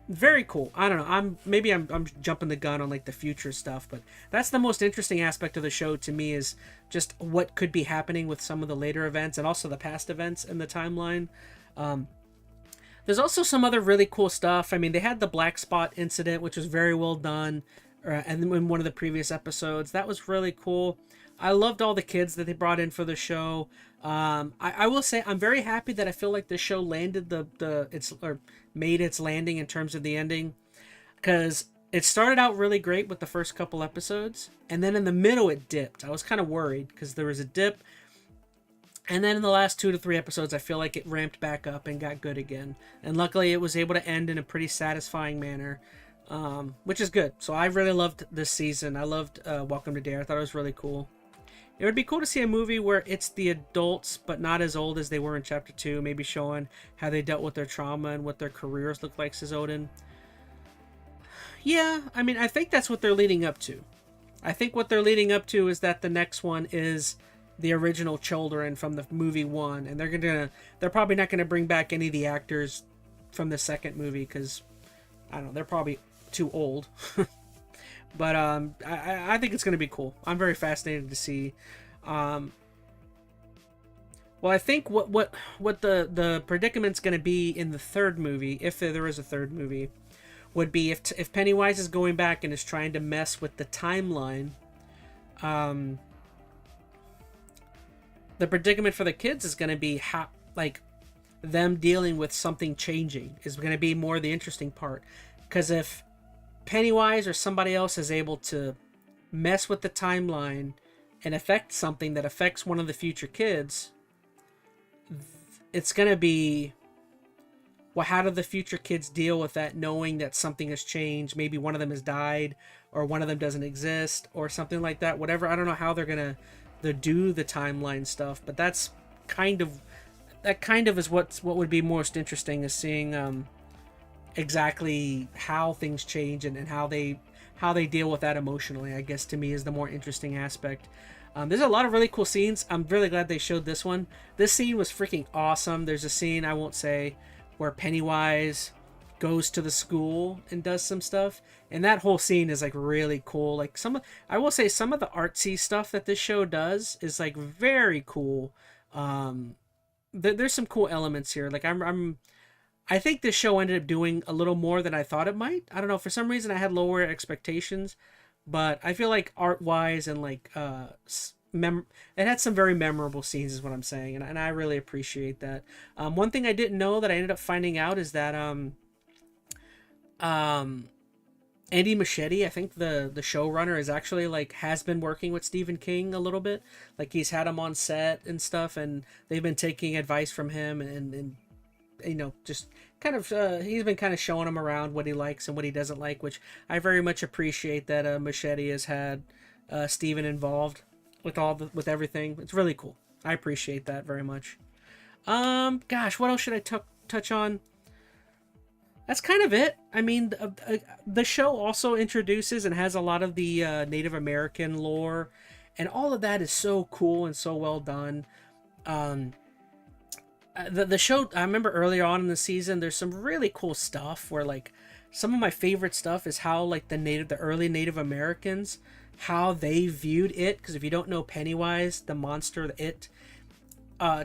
Very cool. I don't know. I'm jumping the gun on like the future stuff, but that's the most interesting aspect of the show to me, is just what could be happening with some of the later events and also the past events in the timeline. There's also some other really cool stuff. I mean, they had the black spot incident, which was very well done, and in one of the previous episodes, that was really cool. I loved all the kids that they brought in for the show. I will say I'm very happy that I feel like the show landed made its landing in terms of the ending, because it started out really great with the first couple episodes, and then in the middle it dipped. I was kind of worried because there was a dip, and then in the last 2 to 3 episodes I feel like it ramped back up and got good again, and luckily it was able to end in a pretty satisfying manner, which is good. So I really loved this season. I loved Welcome to Dare. I thought it was really cool. It would be cool to see a movie where it's the adults, but not as old as they were in Chapter 2, maybe showing how they dealt with their trauma and what their careers look like, says Odin. Yeah, I mean, I think that's what they're leading up to. I think what they're leading up to is that the next one is the original children from the movie 1, and they're probably not going to bring back any of the actors from the second movie, because, I don't know, they're probably too old. But I think it's going to be cool. I'm very fascinated to see. Well, I think what the predicament's going to be in the third movie, if there is a third movie, would be if Pennywise is going back and is trying to mess with the timeline. The predicament for the kids is going to be how, like, them dealing with something changing is going to be more the interesting part, because if Pennywise or somebody else is able to mess with the timeline and affect something that affects one of the future kids, it's going to be, well, how do the future kids deal with that, knowing that something has changed? Maybe one of them has died, or one of them doesn't exist, or something like that. Whatever. I don't know how they're going to do the timeline stuff, but that kind of is what would be most interesting, is seeing exactly how things change and how they deal with that emotionally, I guess, to me is the more interesting aspect. There's a lot of really cool scenes. I'm really glad they showed this one. This scene was freaking awesome. There's a scene, I won't say, where Pennywise goes to the school and does some stuff, and that whole scene is like really cool. Like, I will say some of the artsy stuff that this show does is like very cool. There's some cool elements here. Like, I think this show ended up doing a little more than I thought it might. I don't know, for some reason I had lower expectations, but I feel like art-wise and like it had some very memorable scenes, is what I'm saying, and I really appreciate that. One thing I didn't know that I ended up finding out is that Andy Muschietti, I think the showrunner, is actually like has been working with Stephen King a little bit. Like, he's had him on set and stuff, and they've been taking advice from him and just kind of he's been kind of showing him around what he likes and what he doesn't like, which I very much appreciate that Machete has had Steven involved with everything. It's really cool. I appreciate that very much. Gosh, what else should I touch on? That's kind of it. I mean, the show also introduces and has a lot of the Native American lore, and all of that is so cool and so well done. The show, I remember earlier on in the season, there's some really cool stuff where, like, some of my favorite stuff is how, like, the early Native Americans, how they viewed it. Because if you don't know Pennywise, the monster, it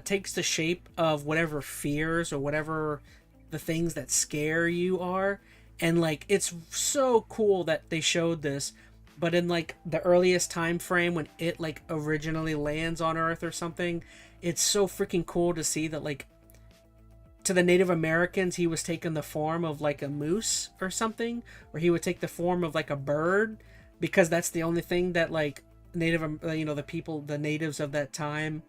takes the shape of whatever fears or whatever the things that scare you are. And, like, it's so cool that they showed this, but in, like, the earliest time frame when it, like, originally lands on Earth or something, it's so freaking cool to see that, like, to the Native Americans, he was taking the form of, like, a moose or something, or he would take the form of, like, a bird, because that's the only thing that, like, the natives of that time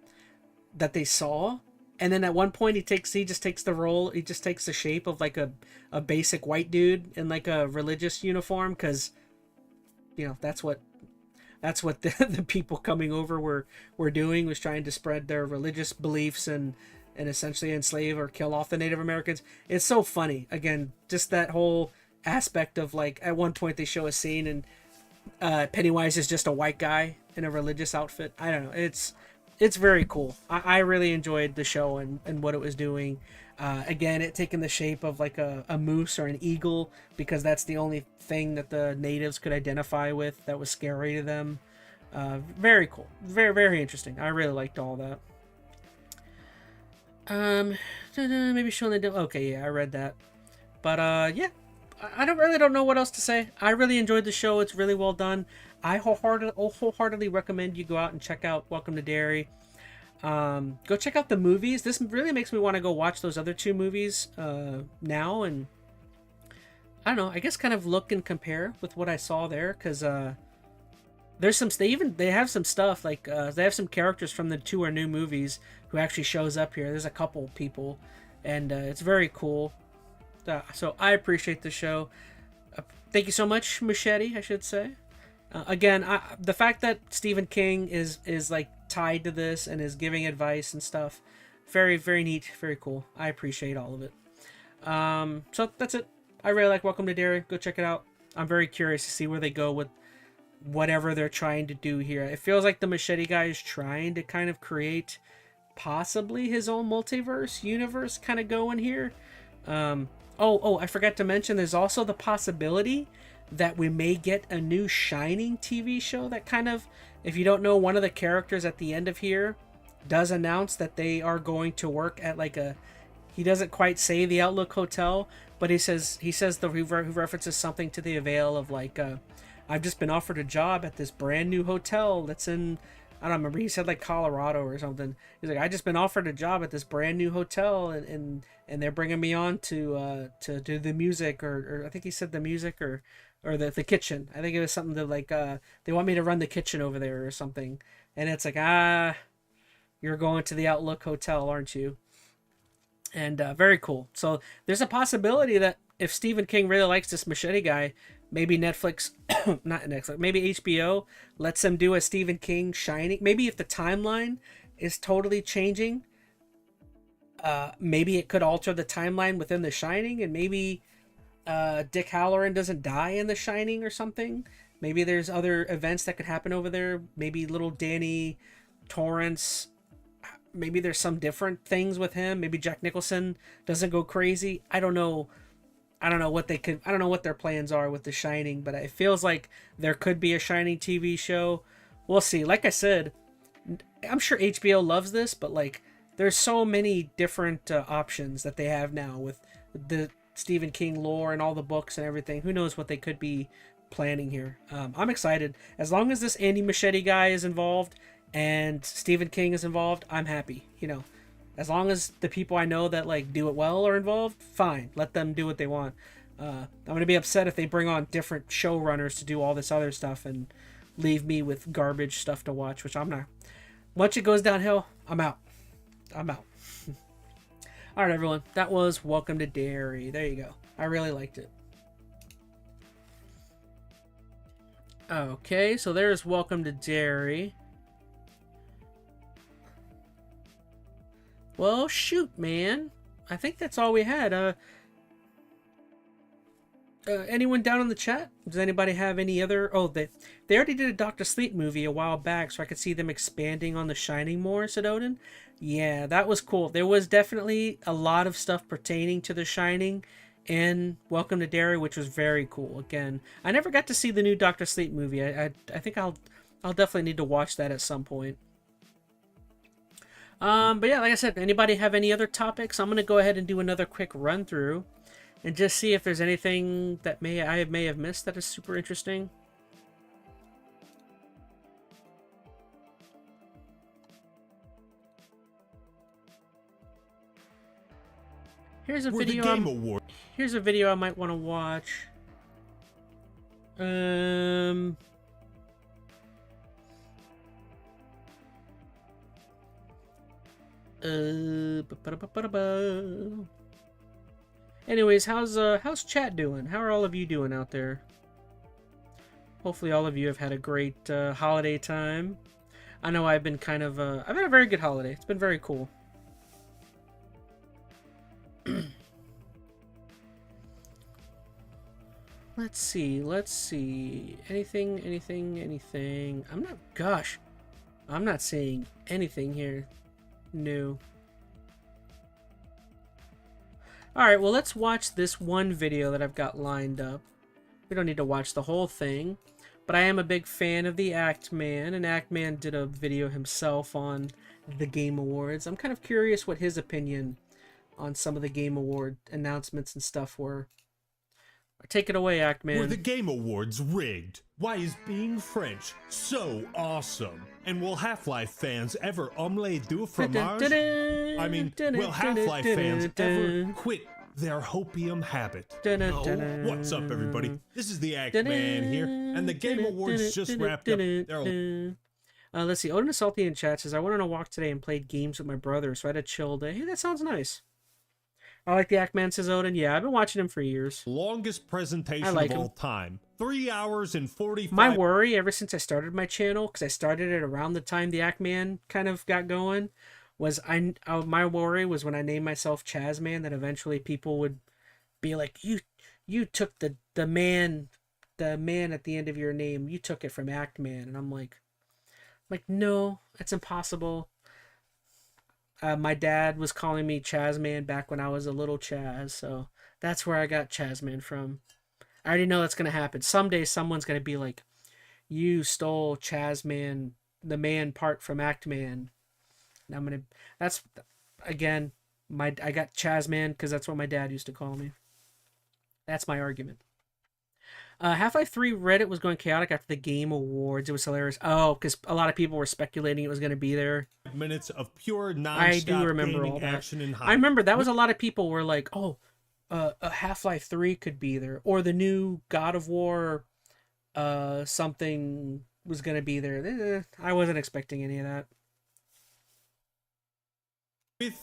that they saw. And then at one point he just takes the shape of, like, a basic white dude in, like, a religious uniform, because, that's what the people coming over were doing, was trying to spread their religious beliefs and essentially enslave or kill off the Native Americans. It's so funny. Again, just that whole aspect of, like, at one point they show a scene and Pennywise is just a white guy in a religious outfit. I don't know. It's very cool. I really enjoyed the show and what it was doing. Again, it taking the shape of, like, a moose or an eagle, because that's the only thing that the natives could identify with that was scary to them. Very cool. Very, very interesting. I really liked all that. Maybe showing the... Okay, yeah, I read that. But, yeah. I don't know what else to say. I really enjoyed the show. It's really well done. I wholeheartedly recommend you go out and check out Welcome to Derry. Go check out the movies. This really makes me want to go watch those other two movies now, and I don't know, I guess kind of look and compare with what I saw there, because there's some, they have some stuff, like they have some characters from the two or new movies who actually shows up here. There's a couple people, and it's very cool. So I appreciate the show. Thank you so much, Machete, I should say. Again, the fact that Stephen King is like tied to this and is giving advice and stuff, very, very neat, very cool. I appreciate all of it. So that's it. I really like Welcome to Derry. Go check it out. I'm very curious to see where they go with whatever they're trying to do here. It feels like the Machete guy is trying to kind of create possibly his own multiverse universe kind of going here. I forgot to mention, there's also the possibility that we may get a new Shining TV show that kind of, if you don't know, one of the characters at the end of here does announce that they are going to work at, like, he doesn't quite say the Outlook Hotel, but he references something to the avail of, like, I've just been offered a job at this brand new hotel that's in, I don't remember, he said, like, Colorado or something. He's like, I just been offered a job at this brand new hotel, and they're bringing me on to do the music, or I think he said the music, or the kitchen. I think it was something that, like, they want me to run the kitchen over there or something. And it's like, you're going to the Outlook Hotel, aren't you? And very cool. So there's a possibility that if Stephen King really likes this Machete guy, maybe Netflix, not Netflix, maybe HBO lets them do a Stephen King Shining. Maybe if the timeline is totally changing, maybe it could alter the timeline within The Shining, and maybe Dick Halloran doesn't die in The Shining or something. Maybe there's other events that could happen over there. Maybe little Danny Torrance, maybe there's some different things with him. Maybe Jack Nicholson doesn't go crazy. I don't know what their plans are with The Shining, but it feels like there could be a Shining TV show. We'll see. Like I said, I'm sure HBO loves this, but, like, there's so many different options that they have now with the Stephen King lore and all the books and everything. Who knows what they could be planning here. I'm excited. As long as this Andy Machete guy is involved and Stephen King is involved, I'm happy. As long as the people I know that, like, do it well are involved, fine. Let them do what they want. I'm going to be upset if they bring on different showrunners to do all this other stuff and leave me with garbage stuff to watch, which I'm not. Once it goes downhill, I'm out. All right, everyone. That was Welcome to Derry. There you go. I really liked it. Okay, so there's Welcome to Derry. Well, shoot, man. I think that's all we had. Anyone down in the chat? Does anybody have any other... Oh, they already did a Dr. Sleep movie a while back, so I could see them expanding on The Shining more, said Odin. Yeah, that was cool. There was definitely a lot of stuff pertaining to The Shining in Welcome to Derry, which was very cool. Again, I never got to see the new Dr. Sleep movie. I think I'll definitely need to watch that at some point. But yeah, like I said, anybody have any other topics? I'm going to go ahead and do another quick run through and just see if there's anything that I may have missed that is super interesting. Here's a video. Here's a video I might want to watch. Anyways, how's chat doing? How are all of you doing out there? Hopefully all of you have had a great holiday time. I know I've been kind of I've had a very good holiday. It's been very cool. Let's see. Anything. I'm not seeing anything here new. Alright, well, let's watch this one video that I've got lined up. We don't need to watch the whole thing, but I am a big fan of the ActMan, and ActMan did a video himself on the Game Awards. I'm kind of curious what his opinion on some of the Game Award announcements and stuff were. Take it away, ActMan. Were the Game Awards rigged? Why is being French so awesome? And will Half-Life fans ever omelette du fromage? I mean, will Half-Life fans ever quit their hopium habit? Oh, what's up, everybody? This is the ActMan here, and the Game Awards just wrapped up. Let's see. Odin is Salty in chat says, I went on a walk today and played games with my brother, so I had a chill day. Hey, that sounds nice. I like the ActMan, says Odin. Yeah, I've been watching him for years. Longest presentation of all time. 3 hours and 45... My worry, ever since I started my channel, because I started it around the time the ActMan kind of got going, was my worry was when I named myself ChazmaN, that eventually people would be like, you took the man at the end of your name, you took it from ActMan. And I'm like, no, that's impossible. My dad was calling me ChazmaN back when I was a little Chaz, so that's where I got ChazmaN from. I already know that's going to happen. Someday someone's going to be like, you stole ChazmaN, the man part from ActMan. And I'm going to, that's, again, I got ChazmaN because that's what my dad used to call me. That's my argument. Half-Life 3 Reddit was going chaotic after the Game Awards. It was hilarious. Oh, because a lot of people were speculating it was going to be there. Minutes of pure non-stop gaming action and hype. I remember that was a lot of people were like, oh, Half-Life 3 could be there. Or the new God of War something was going to be there. I wasn't expecting any of that. With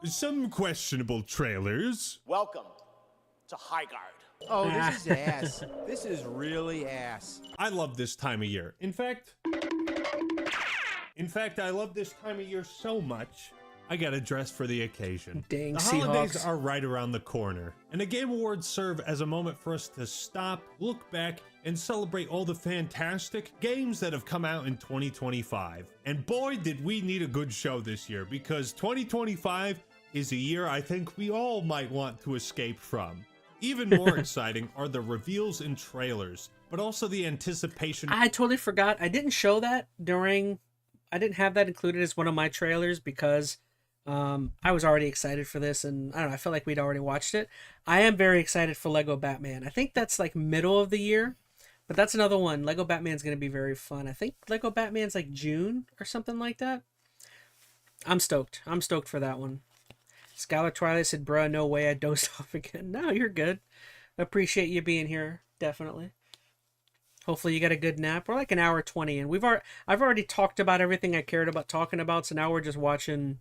some questionable trailers. Welcome to Highguard. Oh, this is ass. This is really ass. I love this time of year. In fact, I love this time of year so much, I got a dress for the occasion. Dang, the Seahawks. holidays are right around the corner, and the Game Awards serve as a moment for us to stop, look back, and celebrate all the fantastic games that have come out in 2025. And boy, did we need a good show this year, because 2025 is a year I think we all might want to escape from. Even more exciting are the reveals and trailers, but also the anticipation. I totally forgot. I didn't show that I didn't have that included as one of my trailers because I was already excited for this, and I don't know, I felt like we'd already watched it. I am very excited for Lego Batman. I think that's like middle of the year, but that's another one. Lego Batman's going to be very fun. I think Lego Batman's like June or something like that. I'm stoked. I'm stoked for that one. Skylar Twilight said, bruh, no way I dozed off again. No, you're good. Appreciate you being here, definitely. Hopefully you got a good nap. We're like an hour 20, and I've already talked about everything I cared about talking about, so now we're just watching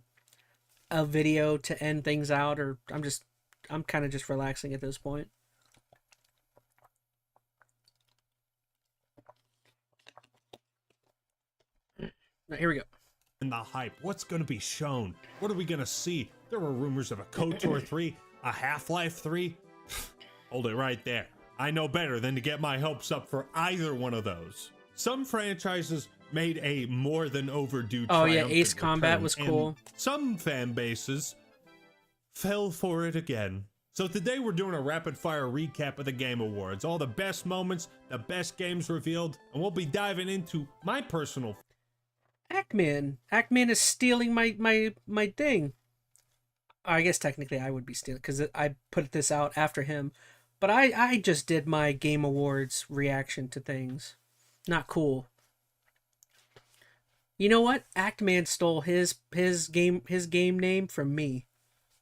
a video to end things out, or I'm kind of just relaxing at this point. Now, here we go. And the hype. What's going to be shown? What are we going to see? There were rumors of a KOTOR 3, a Half-Life 3. Hold it right there. I know better than to get my hopes up for either one of those. Some franchises made a more than overdue Oh yeah, triumphant Ace Combat return, was and cool. some fan bases fell for it again. So today we're doing a rapid fire recap of the Game Awards, all the best moments, the best games revealed, and we'll be diving into my personal. Ackman is stealing my thing. I guess technically I would be stealing because I put this out after him, but I just did my Game Awards reaction to things. Not cool. You know what? Ackman stole his game name from me.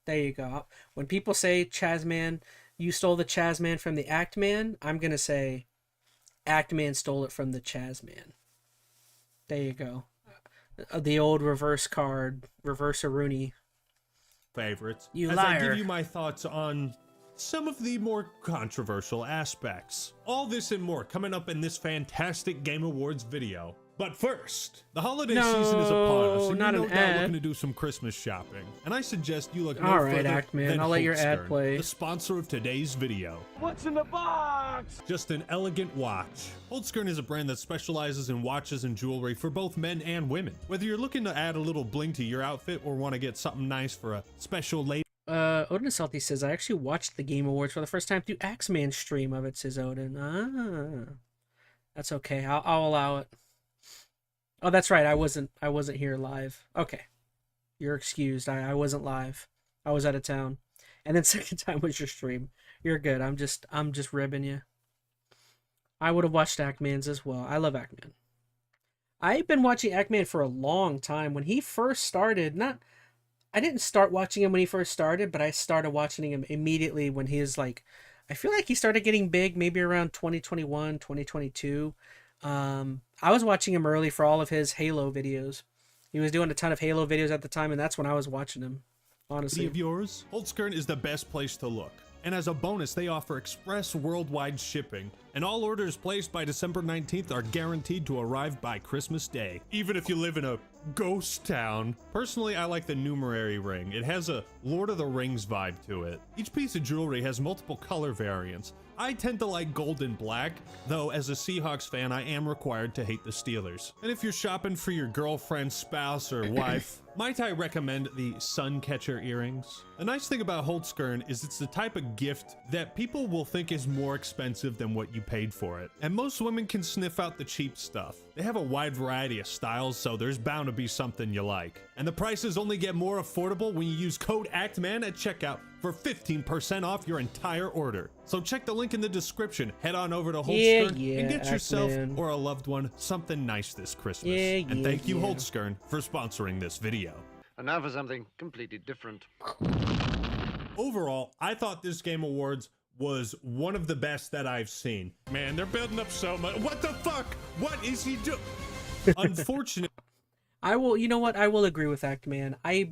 There you go. When people say ChazmaN, you stole the ChazmaN from the Ackman, I'm gonna say Ackman stole it from the ChazmaN. There you go. The old reverse card, reverse Rooney. Favorites. You as liar. I give you my thoughts on some of the more controversial aspects. All this and more coming up in this fantastic Game Awards video. But first, the holiday season is upon us, and not you're no an doubt ad. looking to do some Christmas shopping. And I suggest you look no All right, further Ackman, than I'll let your ad Holtzstern, play. the sponsor of today's video. What's in the box? Just an elegant watch. Holtzstern is a brand that specializes in watches and jewelry for both men and women. Whether you're looking to add a little bling to your outfit or want to get something nice for a special lady. Odin Salty says, I actually watched the Game Awards for the first time through Axeman's stream of it, says Odin. Ah. That's okay. I'll allow it. Oh, that's right. I wasn't here live. Okay. You're excused. I wasn't live. I was out of town. And then second time was your stream. You're good. I'm just ribbing you. I would have watched Ackman's as well. I love Ackman. I've been watching Ackman for a long time. When he first started, I didn't start watching him when he first started, but I started watching him immediately when he was like, I feel like he started getting big maybe around 2021, 2022. I was watching him early for all of his Halo videos. He was doing a ton of Halo videos at the time, and that's when I was watching him, honestly. Of yours, Holtzstern is the best place to look. And as a bonus, they offer express worldwide shipping, and all orders placed by December 19th are guaranteed to arrive by Christmas Day, even if you live in a ghost town. Personally, I like the numerary ring. It has a Lord of the Rings vibe to it. Each piece of jewelry has multiple color variants. I tend to like gold and black, though as a Seahawks fan, I am required to hate the Steelers. And if you're shopping for your girlfriend, spouse, or wife, might I recommend the Suncatcher earrings? The nice thing about Holtzstern is it's the type of gift that people will think is more expensive than what you paid for it. And most women can sniff out the cheap stuff. They have a wide variety of styles, so there's bound to be something you like. And the prices only get more affordable when you use code ACTMAN at checkout for 15% off your entire order. So check the link in the description, head on over to Holtzstern and get yourself or a loved one something nice this Christmas. And thank you, Holtzstern, for sponsoring this video. And now for something completely different. Overall, I thought this Game Awards was one of the best that I've seen. Man, they're building up so much. What the fuck? What is he doing? Unfortunately. you know what? I will agree with Ackman. I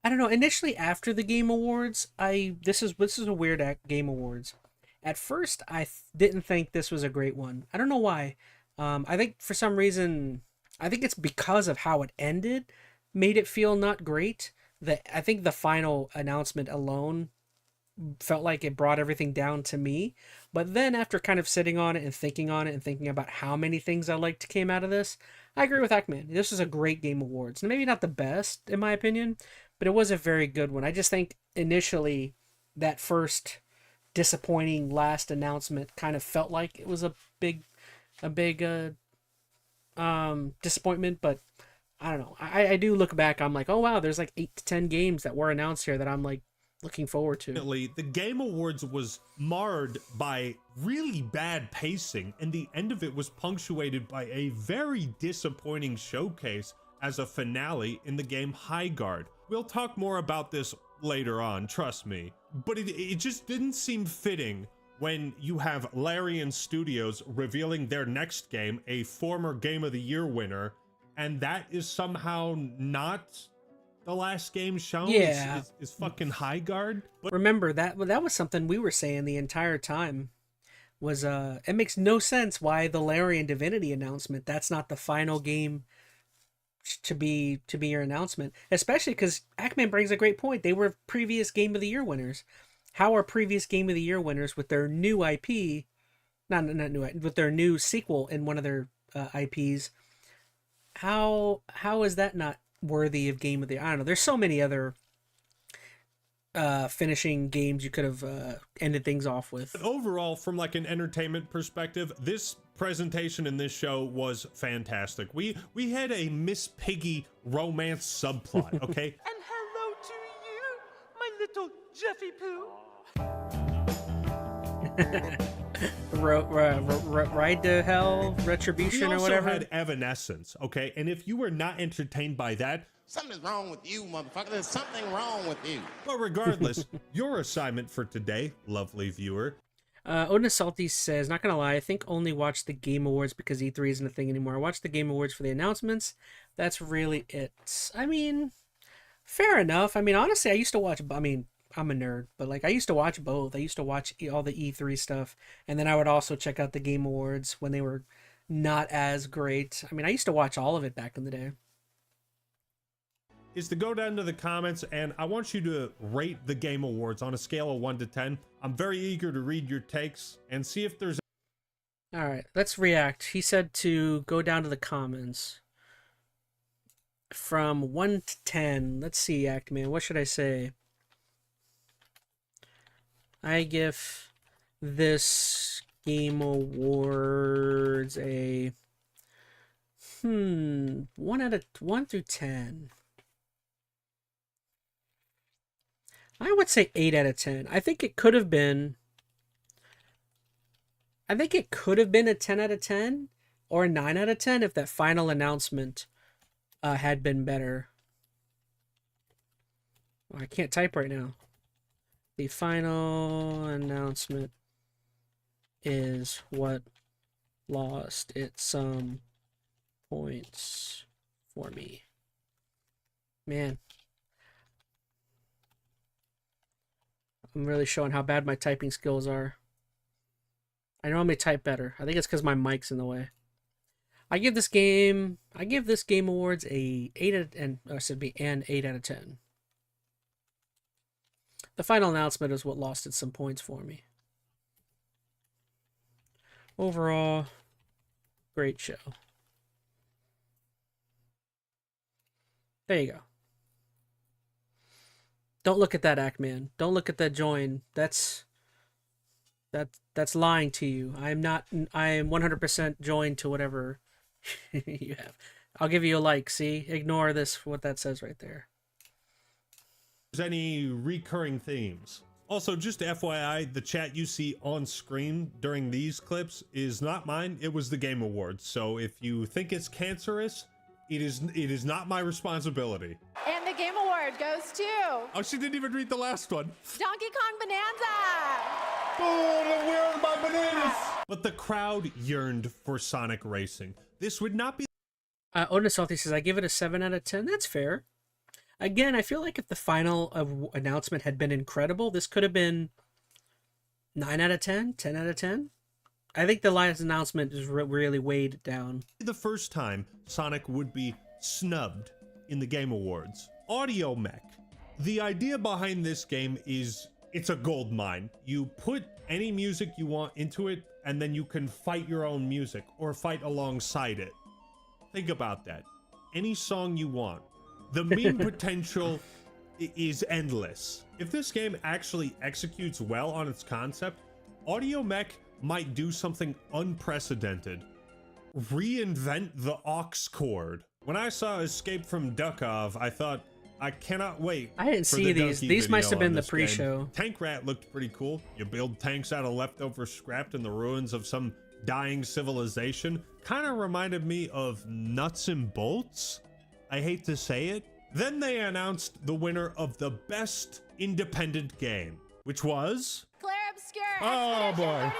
don't know. Initially, after the Game Awards, this is a weird Game Awards. At first, I didn't think this was a great one. I don't know why. I think for some reason, I think it's because of how it ended, made it feel not great. I think the final announcement alone felt like it brought everything down to me. But then after kind of sitting on it and thinking about how many things I liked came out of this, I agree with Ackman. This was a great Game Awards. Maybe not the best, in my opinion, but it was a very good one. I just think initially that first disappointing last announcement kind of felt like it was a big disappointment, but I don't know. I do look back, I'm like, oh wow, there's like 8 to 10 games that were announced here that I'm like looking forward to. The Game Awards was marred by really bad pacing, and the end of it was punctuated by a very disappointing showcase as a finale in the game High Guard. We'll talk more about this later on, trust me. But it just didn't seem fitting when you have Larian Studios revealing their next game, a former Game of the Year winner, and that is somehow not the last game shown Yeah. is fucking High Guard. But Remember that was something we were saying the entire time. Was it makes no sense why the Larian Divinity announcement, that's not the final game to be your announcement, especially because Ackman brings a great point. They were previous Game of the Year winners. How are previous Game of the Year winners with their new IP, not new, with their new sequel in one of their IPs? How is that not worthy of Game of the Year? I don't know. There's so many other finishing games you could have ended things off with. overall, from like an entertainment perspective, this presentation in this show was fantastic. We had a Miss Piggy romance subplot, okay? And hello to you, my little Jeffy Poo. Ride to Hell, Retribution, We or also whatever. had Evanescence, okay? And if you were not entertained by that, Something's wrong with you, motherfucker. There's something wrong with you. but regardless, your assignment for today, lovely viewer, Odin Salty says, not gonna lie, I think only watched the Game Awards because E3 isn't a thing anymore. I watched the Game Awards for the announcements. That's really it. I mean, fair enough. I mean, honestly, I used to watch, I mean, I'm a nerd, but like I used to watch both. I used to watch all the E3 stuff, and then I would also check out the Game Awards when they were not as great. I mean, I used to watch all of it back in the day. is to go down to the comments, and I want you to rate the Game Awards on a scale of 1 to 10. I'm very eager to read your takes and see if there's All right, let's react. He said to go down to the comments from 1 to 10. Let's see, Actman. What should I say? I give this Game Awards a 1 through 10. I would say 8 out of 10. I think it could have been a 10 out of 10 or a 9 out of 10 if that final announcement had been better. Oh, I can't type right now. The final announcement is what lost it some points for me. Man. I'm really showing how bad my typing skills are. I normally type better. I think it's because my mic's in the way. I give this Game Awards a 8 out of 10. The final announcement is what lost it some points for me. Overall, great show. There you go. Don't look at that, Ackman. Don't look at that join. That's lying to you. I am 100% joined to whatever you have. I'll give you a like. See? Ignore this, what that says right there. any recurring themes. Also, just FYI, the chat you see on screen during these clips is not mine. It was the Game Awards. So if you think it's cancerous, it is not my responsibility. And the Game Award goes to Oh, she didn't even read the last one. Donkey Kong Bonanza. Oh, where are my bananas? But the crowd yearned for Sonic Racing. This would not be. Odin Salty says, I give it a 7 out of 10. That's fair. Again, I feel like if the final announcement had been incredible, this could have been 9 out of 10, 10 out of 10. I think the last announcement is really weighed down. The first time Sonic would be snubbed in the Game Awards. Audio Mech. The idea behind this game is it's a gold mine. You put any music you want into it, and then you can fight your own music or fight alongside it. Think about that. Any song you want. The meme potential is endless. If this game actually executes well on its concept, Audio Mech might do something unprecedented. Reinvent the aux cord. When I saw Escape from Duckov, I thought, I cannot wait. I didn't for see the these. Donkey These must have video been on the this game. pre-show. Tank Rat looked pretty cool. You build tanks out of leftover scrap in the ruins of some dying civilization. Kind of reminded me of Nuts and Bolts. I hate to say it. Then they announced the winner of the best independent game, which was Claire Obscure. Oh, Expedition boy. 33.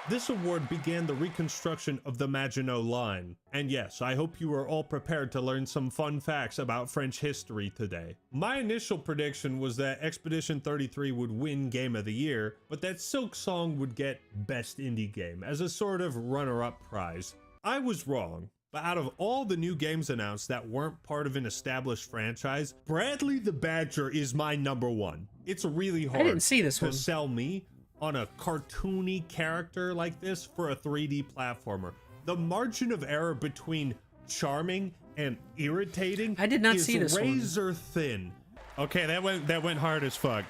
This award began the reconstruction of the Maginot Line. And yes, I hope you are all prepared to learn some fun facts about French history today. My initial prediction was that Expedition 33 would win Game of the Year, but that Silk Song would get Best Indie Game as a sort of runner-up prize. I was wrong. But out of all the new games announced that weren't part of an established franchise, Bradley the Badger is my #1. It's really hard I didn't see this to one. sell me on a cartoony character like this for a 3D platformer. The margin of error between charming and irritating I did not is see this one. razor thin. Okay, that went hard as fuck.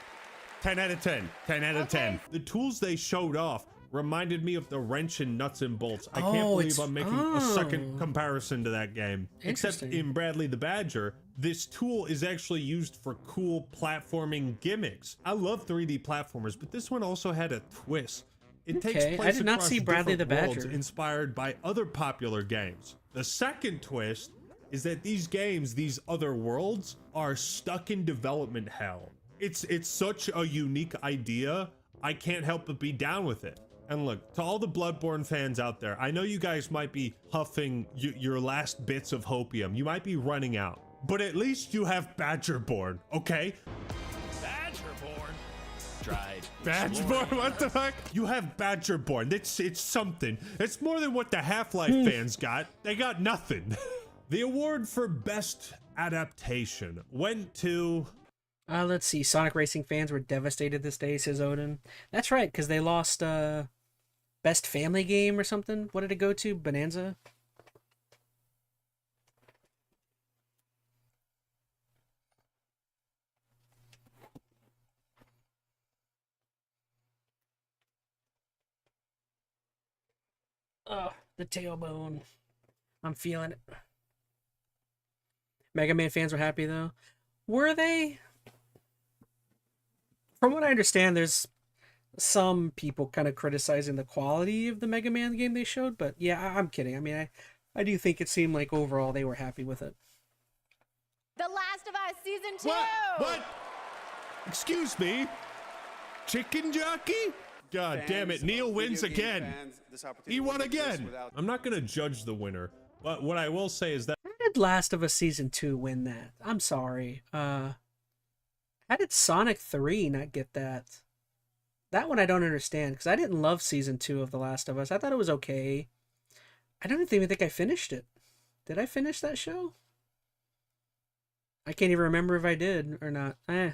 10 out of 10. 10 out of 10. The tools they showed off reminded me of the wrench and nuts and bolts. I can't believe I'm making a second comparison to that game. Except in Bradley the Badger, this tool is actually used for cool platforming gimmicks. I love 3D platformers, but this one also had a twist. It takes place I did not across see Bradley the different worlds Badger. inspired by other popular games. The second twist is that these games, these other worlds, are stuck in development hell. It's such a unique idea, I can't help but be down with it. And look, to all the Bloodborne fans out there, I know you guys might be huffing your last bits of hopium. You might be running out. But at least you have Badgerborn, okay? Badgerborn. Tried. Badgerborn, what the fuck? You have Badgerborn. It's something. It's more than what the Half-Life fans got. They got nothing. The award for Best Adaptation went to... Let's see. Sonic Racing fans were devastated this day, says Odin. That's right, because they lost Best Family Game or something. What did it go to? Bonanza? Oh, the tailbone. I'm feeling it. Mega Man fans were happy, though. Were they? From what I understand, there's some people kind of criticizing the quality of the Mega Man game they showed, but yeah, I'm kidding. I mean, I do think it seemed like overall they were happy with it. The Last of Us Season 2! What? Excuse me? Chicken jockey? God damn it, Neil wins again. He won again. I'm not going to judge the winner, but what I will say is that... How did Last of Us Season 2 win that? I'm sorry. How did Sonic 3 not get that? That one I don't understand, because I didn't love Season 2 of The Last of Us. I thought it was okay. I don't even think I finished it. Did I finish that show? I can't even remember if I did or not. I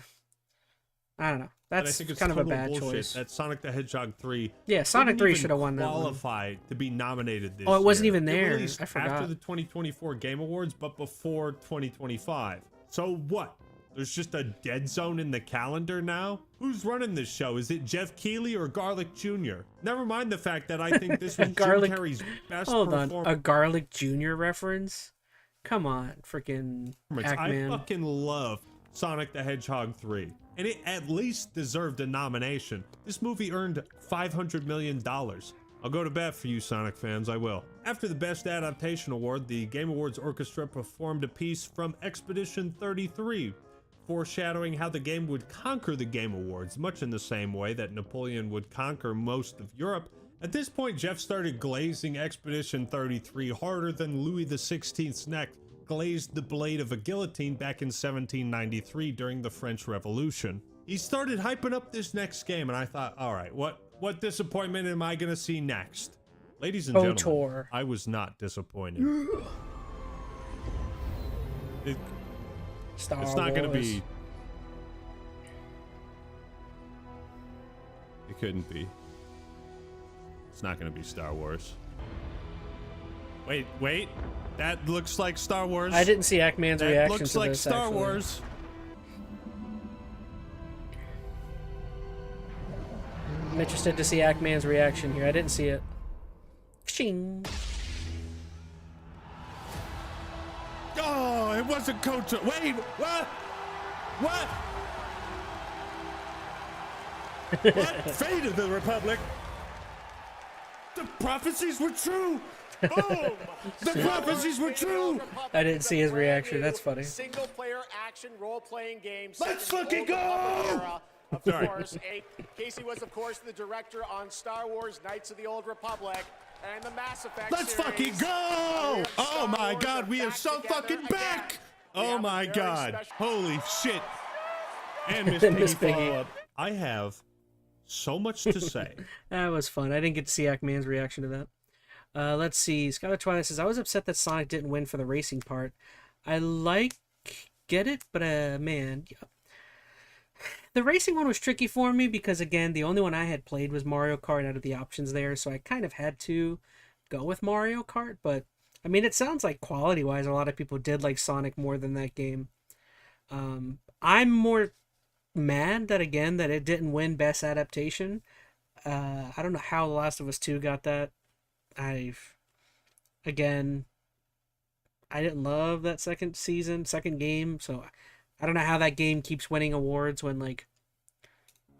don't know. That's kind of a bad choice. That Sonic the Hedgehog 3. Yeah, Sonic 3 should have won that one. Qualified to be nominated this year. Oh, it wasn't even It there. released I forgot. after the 2024 Game Awards, but before 2025. So what? There's just a dead zone in the calendar now? Who's running this show? Is it Jeff Keighley or Garlic Jr.? Never mind the fact that I think this was Jim Carrey's best performance. Hold on, a Garlic Jr. reference? Come on, freaking I fucking love Sonic the Hedgehog 3, and it at least deserved a nomination. This movie earned $500 million. I'll go to bat for you, Sonic fans, I will. After the Best Adaptation Award, the Game Awards Orchestra performed a piece from Expedition 33, foreshadowing how the game would conquer the Game Awards, much in the same way that Napoleon would conquer most of Europe. At this point, Jeff started glazing Expedition 33 harder than Louis XVI's neck glazed the blade of a guillotine back in 1793 during the French Revolution. He started hyping up this next game, and I thought, all right, what disappointment am I gonna see next? Ladies and gentlemen, I was not disappointed. It's not gonna be. It couldn't be. It's not gonna be Star Wars. Wait. That looks like Star Wars. I didn't see Ackman's reaction to this. Looks like Star actually. Wars. I'm interested to see Ackman's reaction here. I didn't see it. Ching. Oh, it wasn't Coach. Wait, what? What? What? Fate of the Republic. The prophecies were true. Oh, the prophecies were true. I didn't see his reaction. That's funny. Single-player action role-playing game. Let's fucking go! Of course, Casey was, of course, the director on Star Wars: Knights of the Old Republic and the Mass Effect Let's series. fucking go! Oh my God, we are so fucking back! Oh my God, holy shit! And Miss Piggy follow-up. I have so much to say. That was fun. I didn't get to see Ackman's reaction to that. Let's see. Skylar Twilight says, I was upset that Sonic didn't win for the racing part. Get it, but man, the racing one was tricky for me because, again, the only one I had played was Mario Kart out of the options there, so I kind of had to go with Mario Kart. But I mean, it sounds like quality-wise, a lot of people did like Sonic more than that game. I'm more mad that it didn't win Best Adaptation. I don't know how The Last of Us 2 got that. I didn't love that second game, so I don't know how that game keeps winning awards when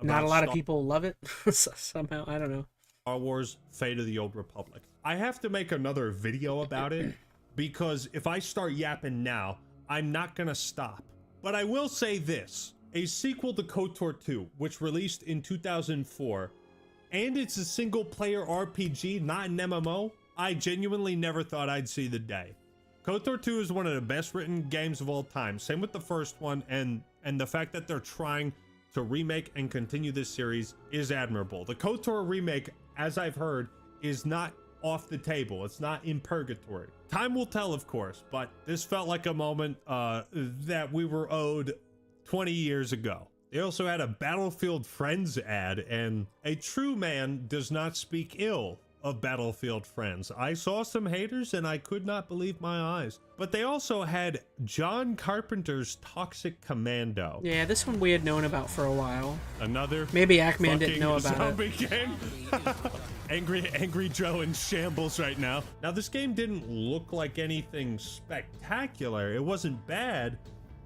not a lot of people love it. Somehow, I don't know. Star Wars: Fate of the Old Republic. I have to make another video about it because if I start yapping now, I'm not gonna stop. But I will say this. A sequel to KOTOR 2, which released in 2004, and it's a single-player RPG, not an MMO, I genuinely never thought I'd see the day. KOTOR 2 is one of the best-written games of all time. Same with the first one, and the fact that they're trying to remake and continue this series is admirable. The KOTOR remake, as I've heard, is not off the table. It's not in purgatory. Time will tell, of course, but this felt like a moment that we were owed 20 years ago. They also had a Battlefield Friends ad, and a true man does not speak ill of Battlefield Friends. I saw some haters and I could not believe my eyes. But they also had John Carpenter's Toxic Commando. Yeah, this one we had known about for a while. Another maybe Ackman didn't know about it. Game. Angry Joe in shambles right now. Now, this game didn't look like anything spectacular. It wasn't bad,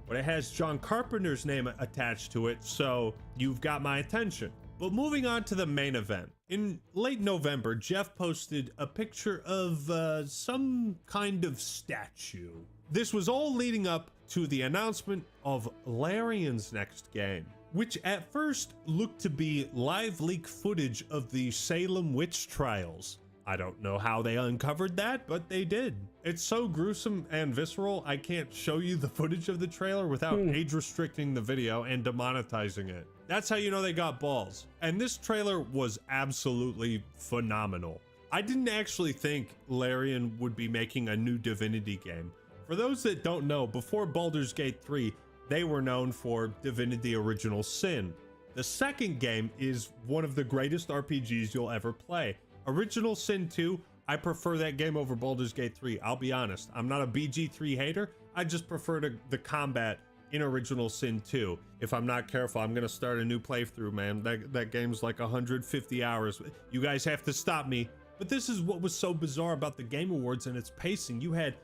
but it has John Carpenter's name attached to it, so you've got my attention. But moving on to the main event. In late November, Jeff posted a picture of some kind of statue. This was all leading up to the announcement of Larian's next game, which at first looked to be live leak footage of the Salem witch trials. I don't know how they uncovered that, but they did. It's so gruesome and visceral, I can't show you the footage of the trailer without age restricting the video and demonetizing it. That's how you know they got balls. And this trailer was absolutely phenomenal. I didn't actually think Larian would be making a new Divinity game. For those that don't know, before Baldur's Gate 3, they were known for Divinity Original Sin. The second game is one of the greatest RPGs you'll ever play. Original Sin 2, I prefer that game over Baldur's Gate 3. I'll be honest. I'm not a BG3 hater. I just prefer the combat in Original Sin 2. If I'm not careful, I'm going to start a new playthrough, man. That game's like 150 hours. You guys have to stop me. But this is what was so bizarre about the Game Awards and its pacing. You had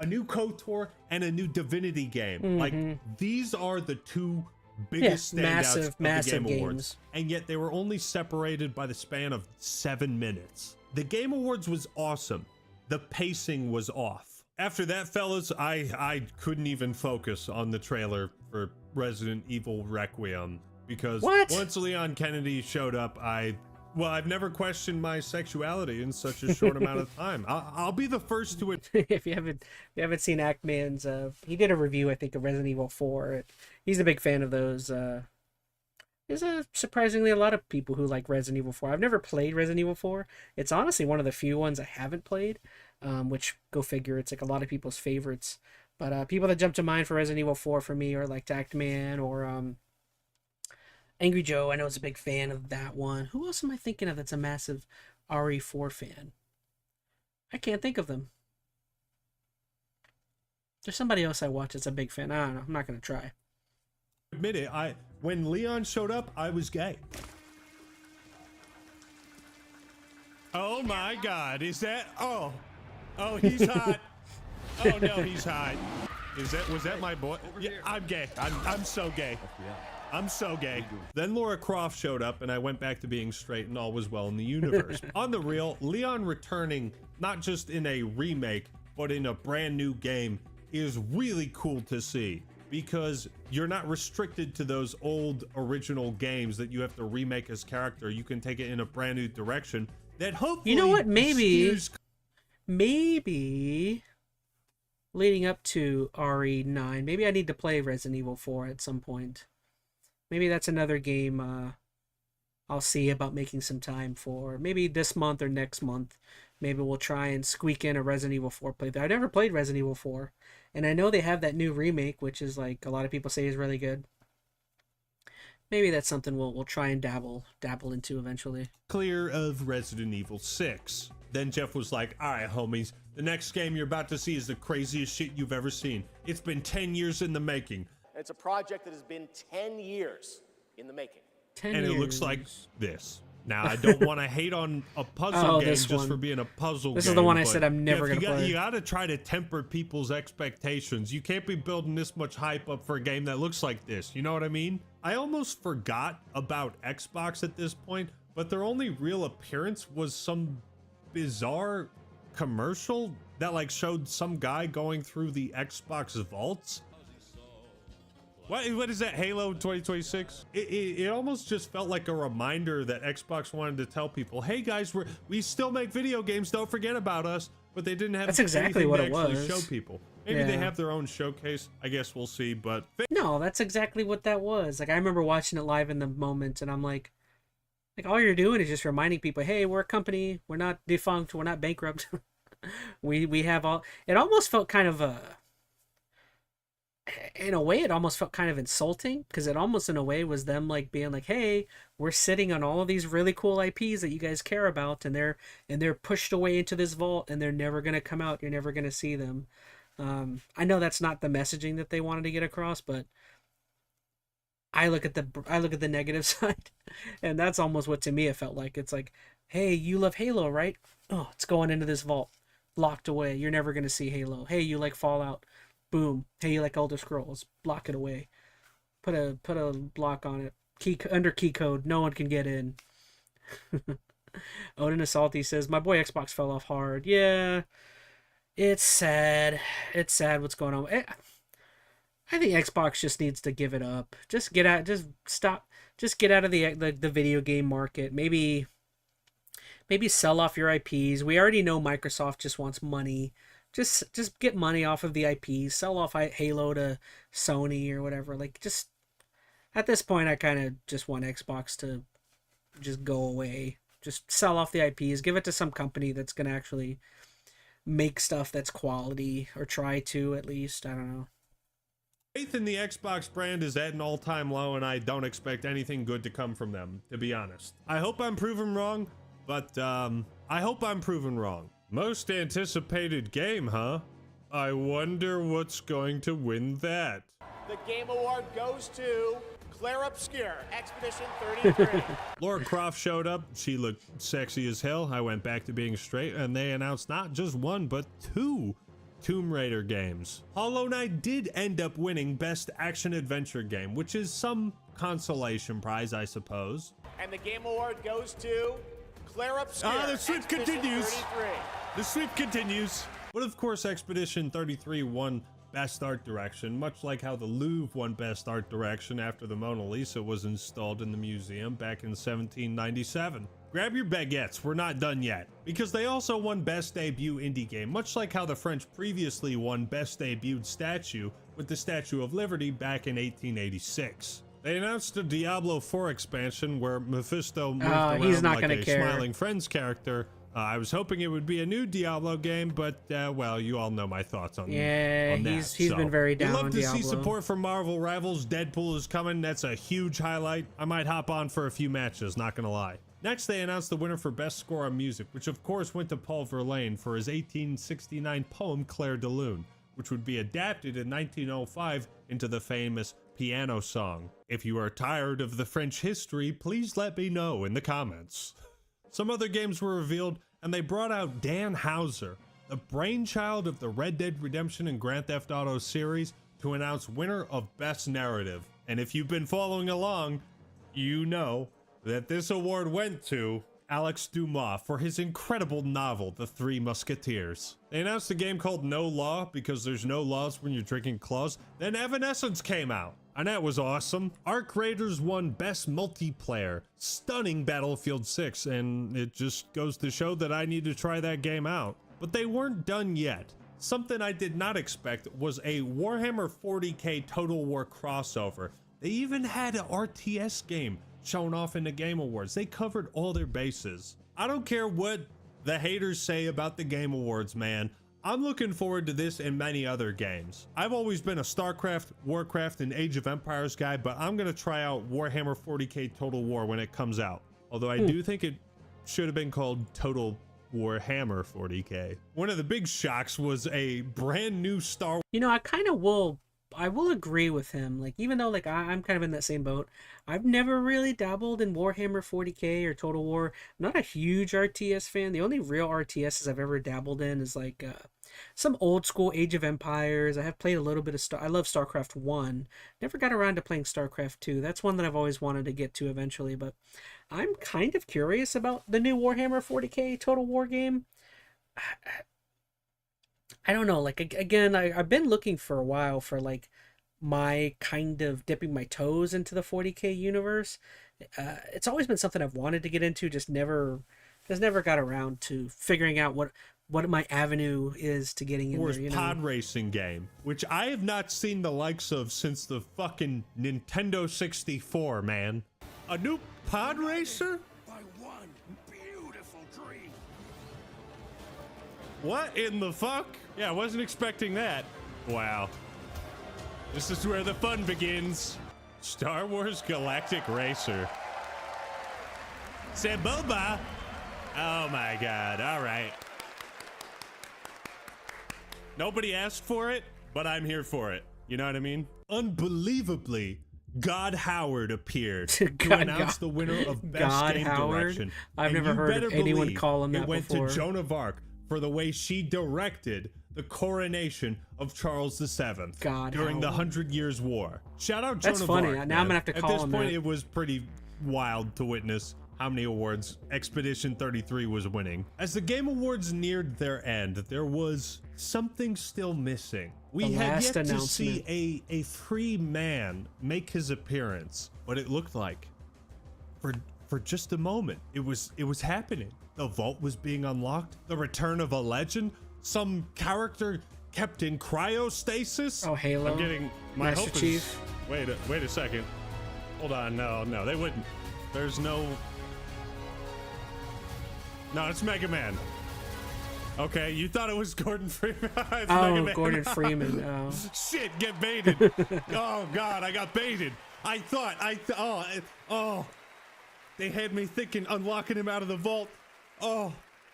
a new KOTOR and a new Divinity game. Like, these are the two biggest standouts of the Game Awards, and yet they were only separated by the span of 7 minutes. The Game Awards was awesome. The pacing was off. After that, fellas, I couldn't even focus on the trailer for Resident Evil Requiem because once Leon Kennedy showed up, I've never questioned my sexuality in such a short amount of time. I'll be the first to it. If you haven't seen Ackman's, he did a review, I think, of Resident Evil 4. He's a big fan of those. There's surprisingly a lot of people who like Resident Evil 4. I've never played Resident Evil 4. It's honestly one of the few ones I haven't played, which, go figure, it's like a lot of people's favorites. But people that jump to mind for Resident Evil 4 for me are like Ackman or Angry Joe. I know is a big fan of that one. Who else am I thinking of that's a massive RE4 fan? I can't think of them. There's somebody else I watch that's a big fan. I don't know. I'm not going to try. Admit it, when Leon showed up, I was gay. Oh my God, is that? Oh, he's hot. Oh no, he's hot. Was that my boy? Yeah, I'm gay. I'm so gay. I'm so gay. Then Laura Croft showed up and I went back to being straight and all was well in the universe. On the real, Leon returning, not just in a remake, but in a brand new game is really cool to see. because you're not restricted to those old original games that you have to remake as character. You can take it in a brand new direction that hopefully, you know what, skews... maybe leading up to RE9, maybe I need to play Resident Evil 4 at some point. Maybe that's another game I'll see about making some time for. Maybe this month or next month. Maybe we'll try and squeak in a Resident Evil 4 playthrough. I never played Resident Evil 4. And I know they have that new remake, which is like a lot of people say is really good. Maybe that's something we'll try and dabble into eventually. Clear of Resident Evil 6. Then Jeff was like, all right, homies, the next game you're about to see is the craziest shit you've ever seen. It's been 10 years in the making. It's a project that has been 10 years in the making. 10 and years. It looks like this. Now, I don't want to hate on a puzzle game just for being a puzzle game. This is the one I said I'm never going to play. You got to try to temper people's expectations. You can't be building this much hype up for a game that looks like this. You know what I mean? I almost forgot about Xbox at this point, but their only real appearance was some bizarre commercial that like showed some guy going through the Xbox vaults. What is that, Halo 2026? It almost just felt like a reminder that Xbox wanted to tell people, hey guys, we still make video games, don't forget about us. But they didn't have That's exactly what it was. Show people. Maybe they have their own showcase. I guess we'll see. But no, that's exactly what that was. Like I remember watching it live in the moment, and I'm like all you're doing is just reminding people, hey, we're a company, we're not defunct, we're not bankrupt. we have all. It almost felt kind of in a way, it almost felt kind of insulting, because it almost in a way was them like being like, hey, we're sitting on all of these really cool IPs that you guys care about, and they're pushed away into this vault, and they're never going to come out. You're never going to see them. I know that's not the messaging that they wanted to get across, but I look at the negative side, and that's almost what to me it felt like. It's like, hey, you love Halo, right? Oh, it's going into this vault, locked away. You're never going to see Halo. Hey, you like Fallout? Boom. Hey, you like Elder Scrolls? Block it away. Put a block on it. Under key code. No one can get in. Odin Assaulty says, my boy Xbox fell off hard. Yeah. It's sad. It's sad what's going on. I think Xbox just needs to give it up. Just get out. Just stop. Just get out of the video game market. Maybe sell off your IPs. We already know Microsoft just wants money. Just get money off of the IPs. Sell off Halo to Sony or whatever. Like, just at this point, I kind of just want Xbox to just go away. Just sell off the IPs. Give it to some company that's gonna actually make stuff that's quality, or try to at least. I don't know. Faith in the Xbox brand is at an all-time low, and I don't expect anything good to come from them, to be honest. I hope I'm proven wrong, but I hope I'm proven wrong. Most anticipated game, huh? I wonder what's going to win that. The Game Award goes to Claire Obscure, Expedition 33. Laura Croft showed up. She looked sexy as hell. I went back to being straight, and they announced not just one, but 2 Tomb Raider games. Hollow Knight did end up winning Best Action Adventure Game, which is some consolation prize, I suppose. And the Game Award goes to Claire Obscure. The sweep continues. 33. The sweep continues. But of course, Expedition 33 won Best Art Direction, much like how the Louvre won Best Art Direction after the Mona Lisa was installed in the museum back in 1797. Grab your baguettes, we're not done yet, because they also won Best Debut Indie Game, much like how the French previously won Best Debuted Statue with the Statue of Liberty back in 1886. They announced a Diablo 4 expansion where Mephisto moved around he's not like gonna a care. Smiling Friends character. I was hoping it would be a new Diablo game, but well, you all know my thoughts on Yeah, on that. he's So, been very down we'd love on to Diablo. see support from Marvel Rivals. Deadpool is coming. That's a huge highlight. I might hop on for a few matches, not gonna lie. Next, they announced the winner for Best Score on Music, which of course went to Paul Verlaine for his 1869 poem Clair de Lune, which would be adapted in 1905 into the famous piano song. If you are tired of the French history, please let me know in the comments. Some other games were revealed, and they brought out Dan Houser, the brainchild of the Red Dead Redemption and Grand Theft Auto series, to announce winner of Best Narrative. And if you've been following along, you know that this award went to Alex Dumas for his incredible novel, The Three Musketeers. They announced a game called No Law because there's no laws when you're drinking claws. Then Evanescence came out, and that was awesome. Arc Raiders won Best Multiplayer. Stunning Battlefield 6, and it just goes to show that I need to try that game out. But they weren't done yet. Something I did not expect was a Warhammer 40k Total War crossover. They even had an RTS game shown off in the Game Awards. They covered all their bases. I don't care what the haters say about the Game Awards, man. I'm looking forward to this and many other games. I've always been a StarCraft, Warcraft, and Age of Empires guy, but I'm gonna try out Warhammer 40k Total War when it comes out. Although I do think it should have been called Total Warhammer 40k. One of the big shocks was a brand new Star Wars. You know, I will agree with him. Like, even though like I'm kind of in that same boat, I've never really dabbled in Warhammer 40k or Total War. I'm not a huge RTS fan. The only real RTSs I've ever dabbled in is like some old school Age of Empires. I have played a little bit of I love StarCraft 1. Never got around to playing StarCraft 2. That's one that I've always wanted to get to eventually, but I'm kind of curious about the new Warhammer 40k Total War game. I don't know, like, again, I've been looking for a while for, like, my kind of dipping my toes into the 40k universe. It's always been something I've wanted to get into, just never got around to figuring out what my avenue is to getting in there, you know? Pod racing game, which I have not seen the likes of since the fucking Nintendo 64, man. A new pod racer? By one beautiful dream. What in the fuck? Yeah, I wasn't expecting that. Wow. This is where the fun begins. Star Wars Galactic Racer. Saboba. Oh my god, all right. Nobody asked for it, but I'm here for it. You know what I mean? Unbelievably, God Howard appeared to announce the winner of Best God Game Howard? Direction. I've never heard of anyone call him that before. It went to Joan of Arc for the way she directed the coronation of Charles VII during the 100 Years' War. Shout out Joan of Arc. That's funny. Now I'm gonna have to call him. At this point, that. it was pretty wild to witness how many awards Expedition 33 was winning. As the Game Awards neared their end, there was something still missing. We had yet to see a free man make his appearance, but it looked like for just a moment it was happening. The vault was being unlocked, the return of a legend, some character kept in cryostasis. Oh, Halo. I'm getting my Master hope Chief. Wait a second. Hold on. No, they wouldn't. There's no. No, it's Mega Man. Okay, you thought it was Gordon Freeman. It's Mega Man. Gordon Freeman. Oh. Shit, get baited. Oh God, I got baited. I thought they had me thinking unlocking him out of the vault. Oh,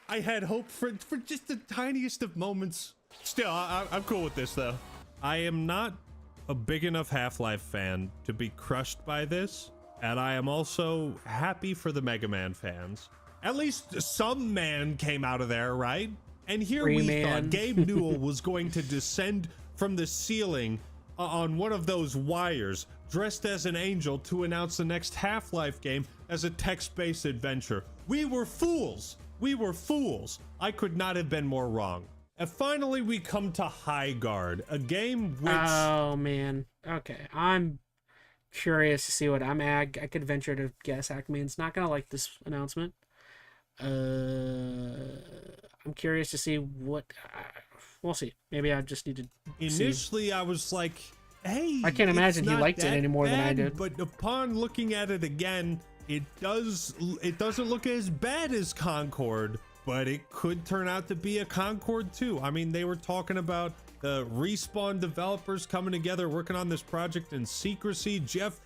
I had hope for just the tiniest of moments. Still, I'm cool with this though. I am not a big enough Half-Life fan to be crushed by this, and I am also happy for the Mega Man fans. At least some man came out of there, right? And here we thought Gabe Newell was going to descend from the ceiling on one of those wires, dressed as an angel, to announce the next Half-Life game as a text-based adventure. We were fools. We were fools. I could not have been more wrong. And finally, we come to High Guard, a game which... Oh, man. Okay, I'm curious to see what I could venture to guess Hackman's not going to like this announcement. I'm curious to see what... we'll see. Maybe I just need to Initially, see. I was like, hey... I can't imagine he liked it any more than I did. But upon looking at it again, it doesn't look as bad as Concord, but it could turn out to be a Concord too. I mean, they were talking about the Respawn developers coming together, working on this project in secrecy. Jeff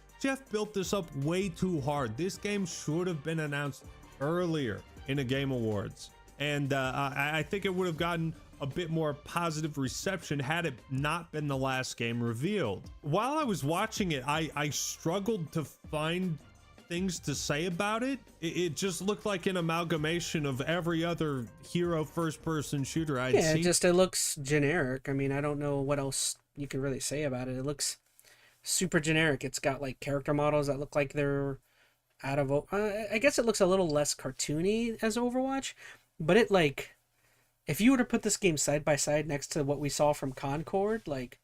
built this up way too hard. This game should have been announced earlier in a Game Awards, and I think it would have gotten a bit more positive reception had it not been the last game revealed. While I was watching it, I struggled to find things to say about it. It just looked like an amalgamation of every other hero first-person shooter I'd seen. Yeah, it looks generic. I mean, I don't know what else you can really say about it. It looks super generic. It's got like character models that look like they're out of I guess it looks a little less cartoony as Overwatch, but it like if you were to put this game side by side next to what we saw from Concord, like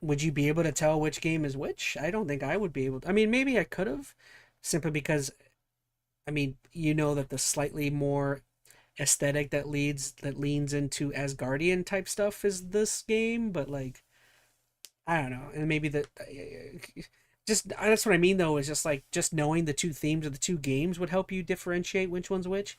would you be able to tell which game is which? I don't think I would be able to. I mean, maybe I could have, simply because I mean, you know that the slightly more aesthetic that leans into Asgardian type stuff is this game, but like I don't know, and maybe that just that's what I mean though, is just like just knowing the two themes of the two games would help you differentiate which one's which.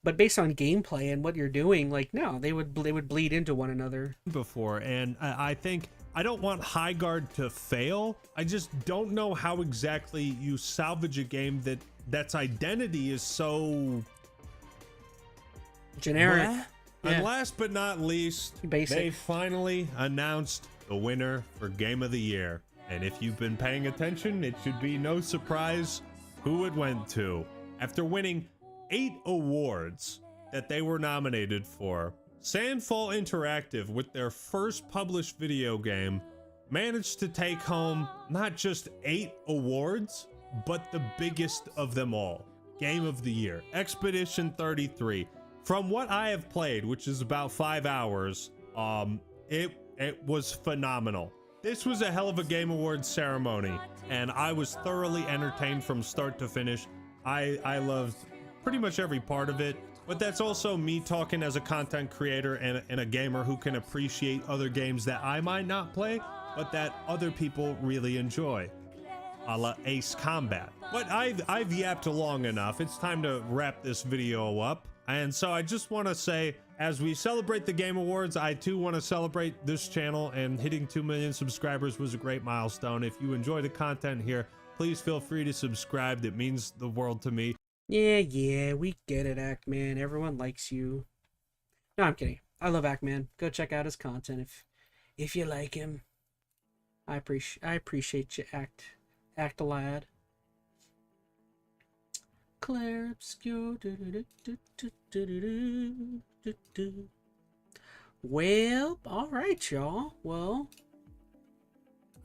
But based on gameplay and what you're doing, like no, they would bleed into one another. Before, and I think I don't want High Guard to fail. I just don't know how exactly you salvage a game that's identity is so generic. Yeah. And last but not least, basic. They finally announced the winner for Game of the Year. And if you've been paying attention, it should be no surprise who it went to. After winning 8 awards that they were nominated for, Sandfall Interactive, with their first published video game, managed to take home not just 8 awards, but the biggest of them all. Game of the Year, Expedition 33. From what I have played, which is about 5 hours, it was phenomenal. This was a hell of a Game Awards ceremony, and I was thoroughly entertained from start to finish. I loved pretty much every part of it, but that's also me talking as a content creator and a gamer who can appreciate other games that I might not play, but that other people really enjoy, a la Ace Combat. But I've yapped long enough. It's time to wrap this video up. And so I just want to say, as we celebrate the Game Awards, I too want to celebrate this channel, and hitting 2 million subscribers was a great milestone. If you enjoy the content here, please feel free to subscribe. It means the world to me. Yeah, we get it, Ackman. Everyone likes you. No, I'm kidding. I love Ackman. Go check out his content if you like him. I appreciate you, act a lad. Claire Obscure. Well, alright, y'all. Well,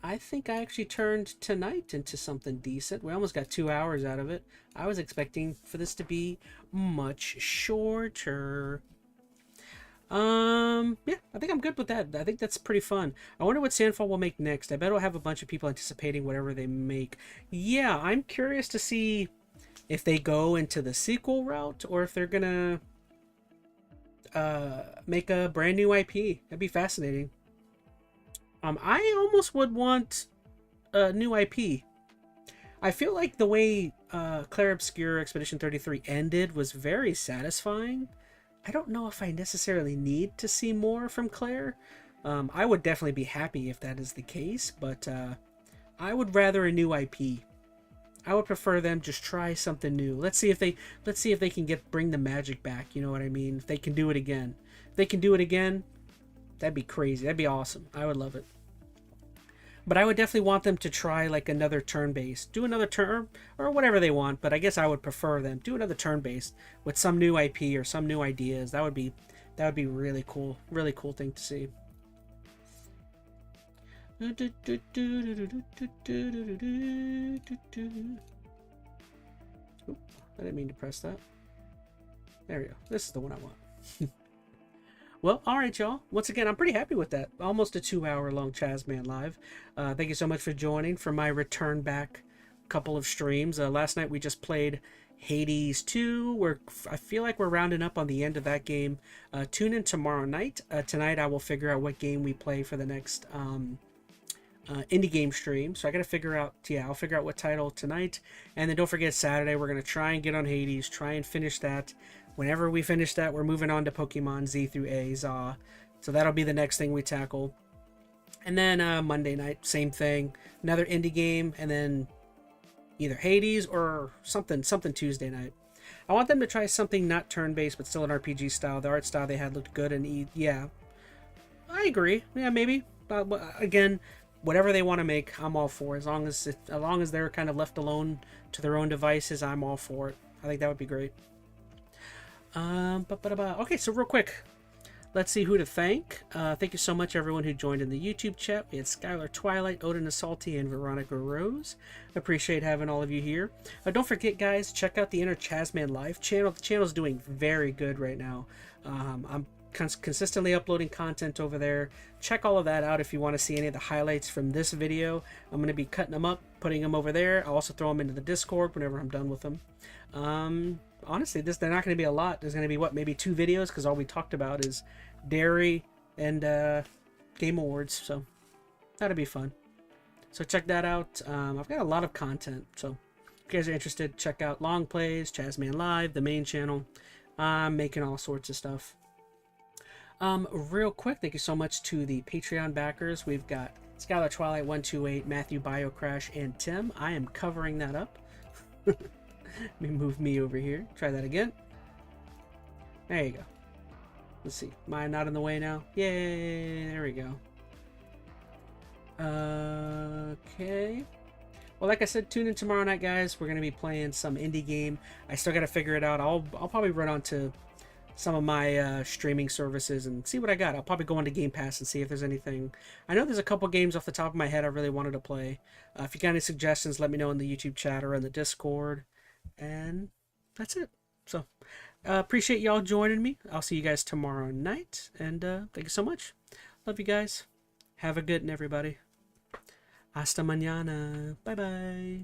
I think I actually turned tonight into something decent. We almost got 2 hours out of it. I was expecting for this to be much shorter. Yeah, I think I'm good with that. I think that's pretty fun. I wonder what Sandfall will make next. I bet it'll have a bunch of people anticipating whatever they make. Yeah, I'm curious to see if they go into the sequel route or if they're gonna make a brand new IP. That'd be fascinating. I almost would want a new IP. I feel like the way Claire Obscure Expedition 33 ended was very satisfying. I don't know if I necessarily need to see more from Claire. I would definitely be happy if that is the case, but I would rather a new IP. I would prefer them just try something new. Let's see if they can bring the magic back. You know what I mean? If they can do it again. If they can do it again, that'd be crazy. That'd be awesome. I would love it. But I would definitely want them to try like another turn-based. Do another turn or whatever they want, but I guess I would prefer them do another turn-based with some new IP or some new ideas. That would be really cool. Really cool thing to see. Oop, I didn't mean to press that. There we go. This is the one I want. Well, alright, y'all. Once again, I'm pretty happy with that. Almost a 2-hour-long ChazmaN live. Thank you so much for joining for my return back couple of streams. Last night we just played Hades 2. I feel like we're rounding up on the end of that game. Tune in tomorrow night. Tonight I will figure out what game we play for the next indie game stream. So I gotta figure out, I'll figure out what title tonight. And then don't forget, Saturday we're gonna try and get on Hades, try and finish that. Whenever we finish that, we're moving on to Pokemon Z through A, Za. So that'll be the next thing we tackle. And then Monday night, same thing. Another indie game, and then either Hades or something Tuesday night. I want them to try something not turn-based, but still an RPG style. The art style they had looked good, and yeah. I agree. Yeah, maybe. Again, whatever they want to make, I'm all for. As long as they're kind of left alone to their own devices, I'm all for it. I think that would be great. Okay, so real quick, let's see who to thank. Thank you so much, everyone who joined in the YouTube chat. We had Skylar Twilight, Odin Assaulty, and Veronica Rose. Appreciate having all of you here. Don't forget, guys, check out the Inner ChazmaN Live channel. The channel is doing very good right now. I'm consistently uploading content over there. Check all of that out if you want to see any of the highlights from this video. I'm going to be cutting them up, putting them over there. I'll also throw them into the Discord whenever I'm done with them. Honestly, they're not going to be a lot. There's going to be, what, maybe 2 videos, because all we talked about is dairy and Game Awards, so that'll be fun. So check that out. I've got a lot of content, so if you guys are interested, check out Long Plays, ChazmaN Live, the main channel. I'm making all sorts of stuff. Real quick, thank you so much to the Patreon backers. We've got Skylar Twilight 128, Matthew BioCrash, and Tim. I am covering that up. Let me move me over here. Try that again. There you go. Let's see. Am I not in the way now? Yay! There we go. Okay. Well, like I said, tune in tomorrow night, guys. We're going to be playing some indie game. I still got to figure it out. I'll probably run onto some of my streaming services and see what I got. I'll probably go onto Game Pass and see if there's anything. I know there's a couple games off the top of my head I really wanted to play. If you got any suggestions, let me know in the YouTube chat or in the Discord. And that's it. So, appreciate y'all joining me. I'll see you guys tomorrow night. And thank you so much. Love you guys. Have a good one, everybody. Hasta mañana. Bye-bye.